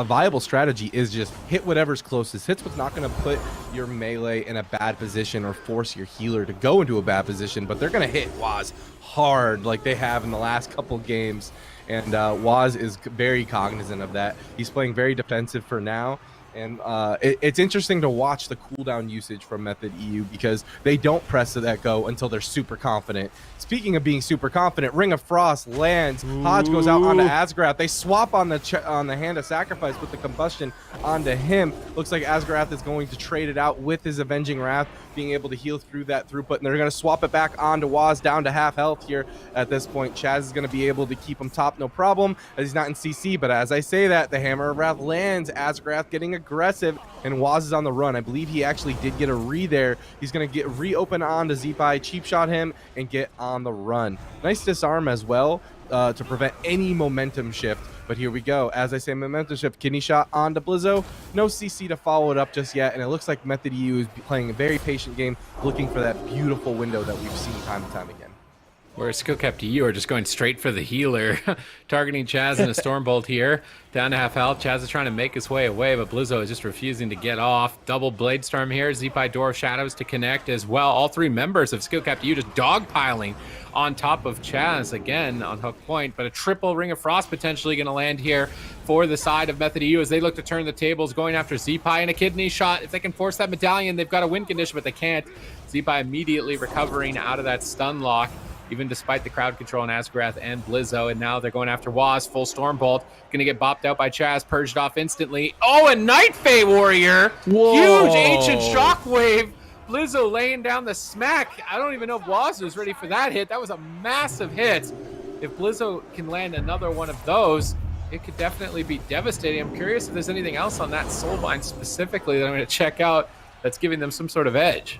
viable strategy is just hit whatever's closest. Hit's what's not going to put your melee in a bad position or force your healer to go into a bad position, but they're going to hit Waz hard like they have in the last couple games. And Waz is very cognizant of that. He's playing very defensive for now. And it's interesting to watch the cooldown usage from Method EU because they don't press that go until they're super confident. Speaking of being super confident, Ring of Frost lands. Hodge goes out onto Asgrath. They swap on the Hand of Sacrifice with the combustion onto him. Looks like Asgrath is going to trade it out with his Avenging Wrath, being able to heal through that throughput. And they're going to swap it back onto Waz, down to half health here at this point. Chaz is going to be able to keep him top, no problem, as he's not in CC. But as I say that, the Hammer of Wrath lands. Asgrath getting aggressive, and Waz is on the run. I believe he actually did get a re there. He's going to get reopen onto Zeepai, cheap shot him, and get on the run. Nice disarm as well to prevent any momentum shift. But here we go. As I say, momentum shift, kidney shot onto Blizzo. No CC to follow it up just yet, and it looks like Method EU is playing a very patient game, looking for that beautiful window that we've seen time and time again. Whereas Skill Cap EU are just going straight for the healer, targeting Chaz in a Stormbolt here. Down to half health. Chaz is trying to make his way away, but Blizzo is just refusing to get off. Double Blade Storm here. Zeepai, Door of Shadows to connect as well. All three members of Skill Cap EU just dogpiling on top of Chaz again on Hook Point, but a triple Ring of Frost potentially going to land here for the side of Method EU as they look to turn the tables, going after Zeepai and a kidney shot. If they can force that medallion, they've got a win condition, but they can't. Zeepai immediately recovering out of that stun lock, even despite the crowd control on Asgrath and Blizzo. And now they're going after Waz. Full Stormbolt. Going to get bopped out by Chaz. Purged off instantly. Oh, a Night Fae Warrior. Whoa. Huge Ancient Shockwave. Blizzo laying down the smack. I don't even know if Waz was ready for that hit. That was a massive hit. If Blizzo can land another one of those, it could definitely be devastating. I'm curious if there's anything else on that Soulbind specifically that I'm going to check out that's giving them some sort of edge.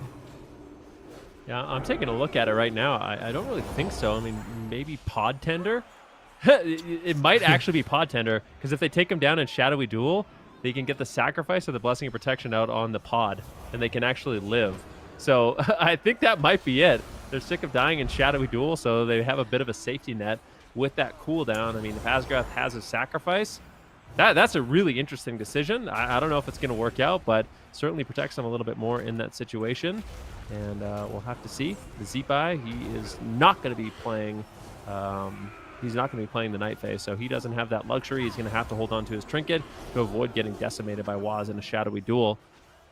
Yeah, I'm taking a look at it right now. I don't really think so. I mean, maybe Pod Tender? It might actually be Pod Tender, because if they take him down in Shadowy Duel, they can get the Sacrifice or the Blessing of Protection out on the pod, and they can actually live. So I think that might be it. They're sick of dying in Shadowy Duel, so they have a bit of a safety net with that cooldown. I mean, if Asgrath has a Sacrifice, that's a really interesting decision. I don't know if it's going to work out, but certainly protects them a little bit more in that situation. And we'll have to see. The Zeepai, he is not going to be playing... he's not going to be playing the Night Phase, so he doesn't have that luxury. He's going to have to hold on to his trinket to avoid getting decimated by Waz in a Shadowy Duel.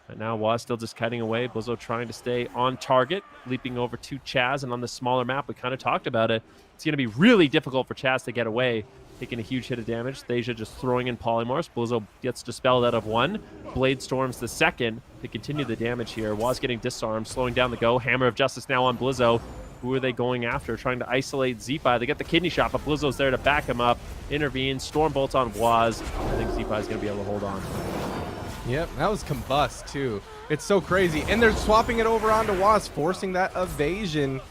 And now Waz still just kiting away. Blizzo trying to stay on target, leaping over to Chaz, and on the smaller map, we kind of talked about it. It's going to be really difficult for Chaz to get away, taking a huge hit of damage. Thasia just throwing in polymorphs. Blizzo gets dispelled out of one. Blade Storms the second to continue the damage here. Waz getting disarmed, slowing down the go. Hammer of Justice now on Blizzo. Who are they going after? Trying to isolate Zeepai. They get the kidney shot, but Blizzo's there to back him up. Intervenes. Stormbolts on Waz. I think Zeepai's going to be able to hold on. Yep, that was Combust, too. It's so crazy. And they're swapping it over onto Waz, forcing that evasion.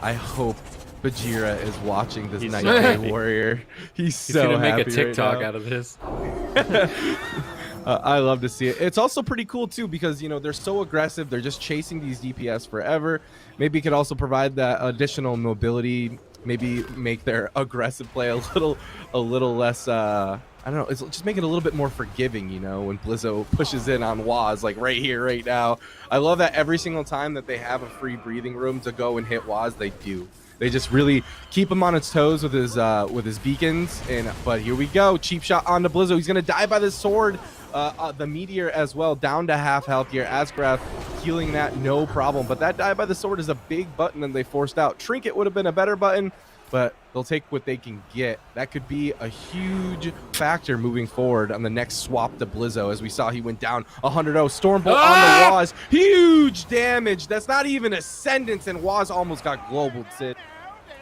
I hope Bajira is watching this Night Day Warrior. He's so gonna happy make a TikTok right out of this. I love to see it. It's also pretty cool, too, because, you know, they're so aggressive. They're just chasing these DPS forever. Maybe it could also provide that additional mobility, maybe make their aggressive play a little less, I don't know, it's just make it a little bit more forgiving, you know, when Blizzo pushes in on Waz, like right here, right now. I love that every single time that they have a free breathing room to go and hit Waz, they do. They just really keep him on its toes with his beacons. But here we go, cheap shot onto Blizzo. He's gonna die by the sword. The Meteor as well, down to half health here. Asgrath healing that, no problem. But that die by the sword is a big button that they forced out. Trinket would have been a better button, but they'll take what they can get. That could be a huge factor moving forward on the next swap to Blizzo. As we saw, he went down 100-0. Stormbolt on the Waz. Huge damage. That's not even Ascendance, and Waz almost got global, Sid.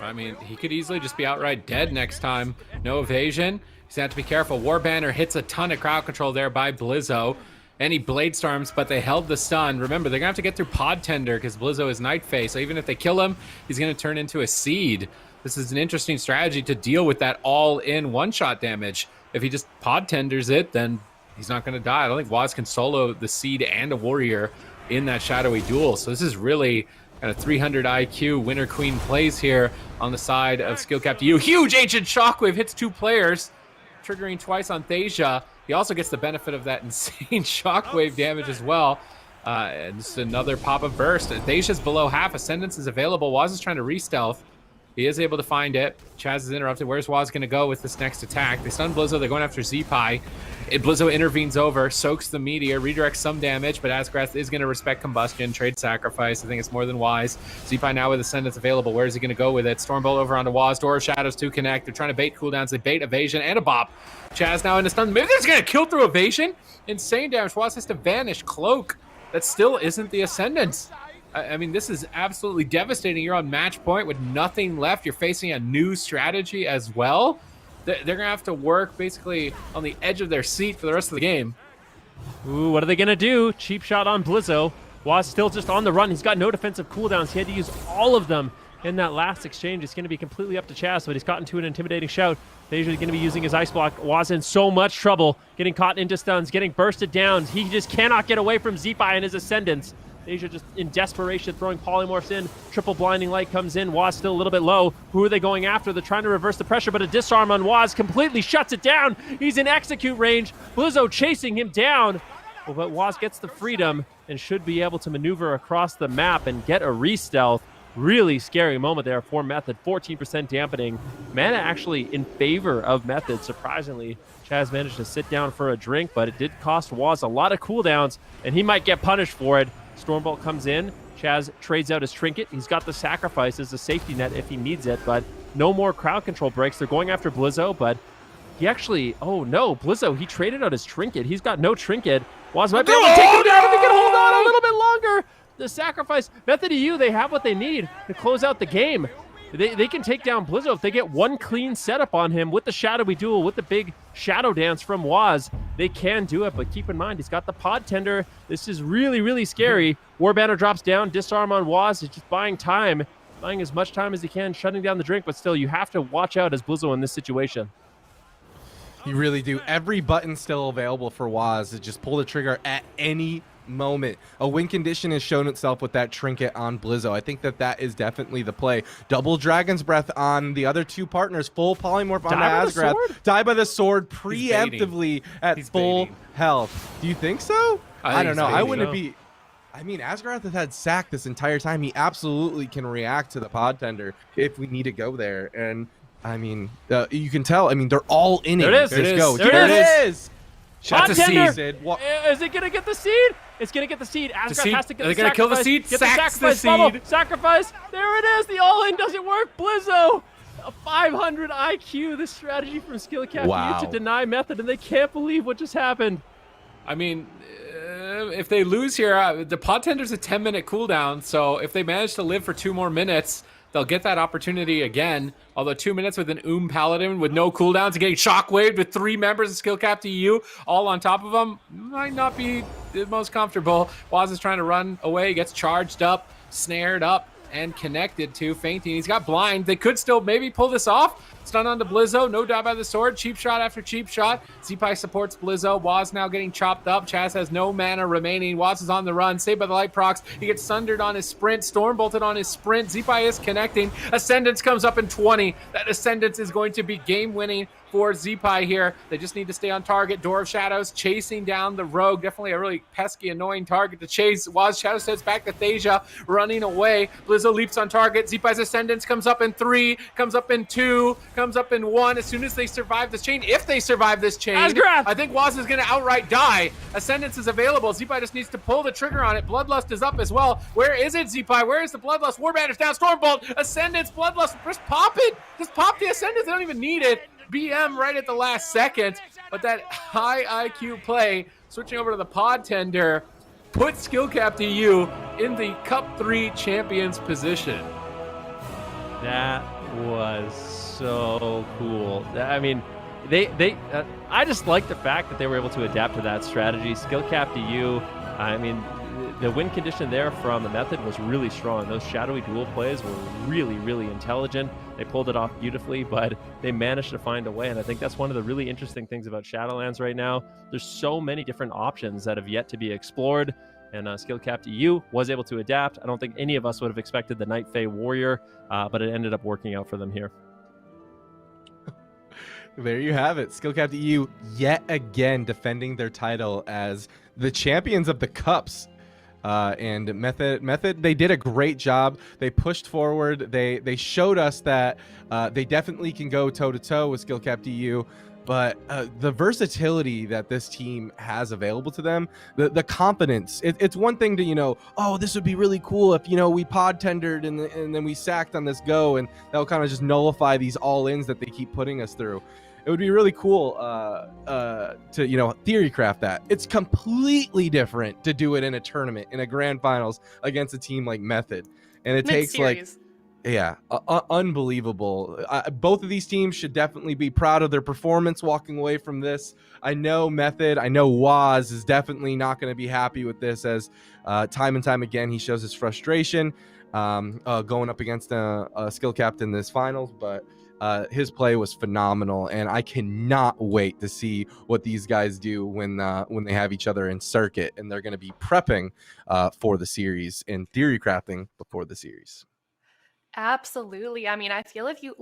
I mean, he could easily just be outright dead next time. No evasion. He's gonna have to be careful. Warbanner hits a ton of crowd control there by Blizzo. Any Blade Storms, but they held the stun. Remember, they're gonna have to get through Pod Tender because Blizzo is Night Phase. So even if they kill him, he's gonna turn into a seed. This is an interesting strategy to deal with that all-in one-shot damage. If he just Pod Tenders it, then he's not gonna die. I don't think Waz can solo the seed and a warrior in that Shadowy Duel. So this is really kind of 300 IQ winner queen plays here on the side of Skill Cap EU. Huge Ancient Shockwave hits two players, triggering twice on Thasia. He also gets the benefit of that insane shockwave damage as well. And just another pop of burst. Thasia's below half. Ascendance is available. Waz is trying to re-stealth. He is able to find it. Chaz is interrupted. Where's Waz going to go with this next attack? They stun Blizzo. They're going after Zeepai. Blizzo intervenes over, soaks the Meteor, redirects some damage, but Asgrath is going to respect Combustion, trade Sacrifice. I think it's more than wise. Zeepai now with Ascendance available. Where is he going to go with it? Stormbolt over onto Waz. Door of Shadows to connect. They're trying to bait cooldowns. They bait evasion and a bop. Chaz now in a stun. Maybe they're just going to kill through evasion. Insane damage. Waz has to vanish. Cloak. That still isn't the Ascendance. I mean, this is absolutely devastating. You're on match point with nothing left. You're facing a new strategy as well. They're going to have to work basically on the edge of their seat for the rest of the game. Ooh, what are they going to do? Cheap shot on Blizzo. Waz still just on the run. He's got no defensive cooldowns. He had to use all of them in that last exchange. It's going to be completely up to Chaz, but he's caught into an intimidating shout. They're going to be using his ice block. Waz in so much trouble, getting caught into stuns, getting bursted down. He just cannot get away from Zeepai and his Ascendance. Asia just in desperation throwing polymorphs in. Triple blinding light comes in. Waz still a little bit low. Who are they going after? They're trying to reverse the pressure, but a disarm on Waz completely shuts it down. He's in execute range. Blizzo chasing him down. Well, but Waz gets the freedom and should be able to maneuver across the map and get a re-stealth. Really scary moment there for Method. 14% dampening. Mana actually in favor of Method, surprisingly. Chaz managed to sit down for a drink, but it did cost Waz a lot of cooldowns, and he might get punished for it. Stormbolt comes in. Chaz trades out his trinket. He's got the sacrifice as a safety net if he needs it, but no more crowd control breaks. They're going after Blizzo, but he actually... Oh, no. Blizzo, he traded out his trinket. He's got no trinket. Waz might be able to take him down if he can hold on a little bit longer. The sacrifice. Method EU, they have what they need to close out the game. They can take down Blizzo if they get one clean setup on him with the Shadowy Duel, with the big Shadow Dance from Waz. They can do it, but keep in mind, he's got the Pod Tender. This is really, really scary. Warbanner drops down, disarm on Waz. He's just buying time, buying as much time as he can, shutting down the drink, but still, you have to watch out as Blizzo in this situation. You really do. Every button still available for Waz to just pull the trigger at any moment. A win condition has shown itself with that trinket on Blizzo. I think that is definitely the play. Double Dragon's Breath on the other two partners. Full polymorph on Asgrath. Die by the sword preemptively at full health. Do you think so? I don't know. I wouldn't be. I mean, Asgrath has had sack this entire time. He absolutely can react to the Pod Tender if we need to go there. And I mean, you can tell. I mean, they're all in it. There it is. Let's go. There it is. That's a seed. Is it going to get the seed? It's going to get the seed. Asgrath has to get the sacrifice. Are they going to kill the seed? Get the sacrifice bubble. Sacrifice. There it is. The all-in doesn't work. Blizzo. A 500 IQ. The strategy from Skillcap to deny Method, and they can't believe what just happened. I mean, if they lose here, the Pod Tender's a 10-minute cooldown, so if they manage to live for 2 more minutes, they'll get that opportunity again. Although 2 minutes with an Paladin with no cooldowns and getting shockwaved with 3 members of Skillcap EU all on top of them might not be the most comfortable. Waz is trying to run away, gets charged up, snared up, and connected to fainting. He's got blind. They could still maybe pull this off. Stun onto Blizzo. No die by the sword. Cheap shot after cheap shot. Zeepai supports Blizzo. Waz now getting chopped up. Chaz has no mana remaining. Waz is on the run. Saved by the light procs. He gets sundered on his sprint. Storm bolted on his sprint. Zeepai is connecting. Ascendance comes up in 20. That Ascendance is going to be game winning for Zeepai here. They just need to stay on target. Door of Shadows chasing down the rogue. Definitely a really pesky, annoying target to chase. Waz Shadow sets back to Thasia, running away. Blizzo leaps on target. Zeepai's Ascendance comes up in 3, comes up in 2, comes up in 1. As soon as they survive this chain, if they survive this chain, Asgrath! I think Waz is going to outright die. Ascendance is available. Zeepai just needs to pull the trigger on it. Bloodlust is up as well. Where is it, Zeepai? Where is the Bloodlust? Warbanner's down. Stormbolt. Ascendance. Bloodlust. Just pop it. Just pop the Ascendance. They don't even need it. BM right at the last second, but that high IQ play, switching over to the Pod Tender, put Skillcap EU in the Cup 3 champions position. That was so cool. I mean, I just like the fact that they were able to adapt to that strategy. Skillcap EU, I mean, the win condition there from the Method was really strong. Those shadowy duel plays were really, really intelligent. They pulled it off beautifully, but they managed to find a way. And I think that's one of the really interesting things about Shadowlands right now. There's so many different options that have yet to be explored. And Skillcap EU was able to adapt. I don't think any of us would have expected the Night Fae Warrior, but it ended up working out for them here. There you have it. Skillcap EU yet again defending their title as the champions of the Cups. And Method, they did a great job. They pushed forward. They showed us that they definitely can go toe-to-toe with Skillcap EU. But the versatility that this team has available to them, the confidence, it's one thing to, oh, this would be really cool if, we pod tendered and then we sacked on this go, and that'll kind of just nullify these all-ins that they keep putting us through. It would be really cool to, theory craft that. It's completely different to do it in a tournament, in a grand finals against a team like Method. And it takes unbelievable. Both of these teams should definitely be proud of their performance walking away from this. I know Method, I know Waz is definitely not going to be happy with this, as time and time again he shows his frustration going up against a skill captain in this finals, but his play was phenomenal, and I cannot wait to see what these guys do when they have each other in circuit, and they're going to be prepping for the series and theory crafting before the series. Absolutely. I mean, I feel if you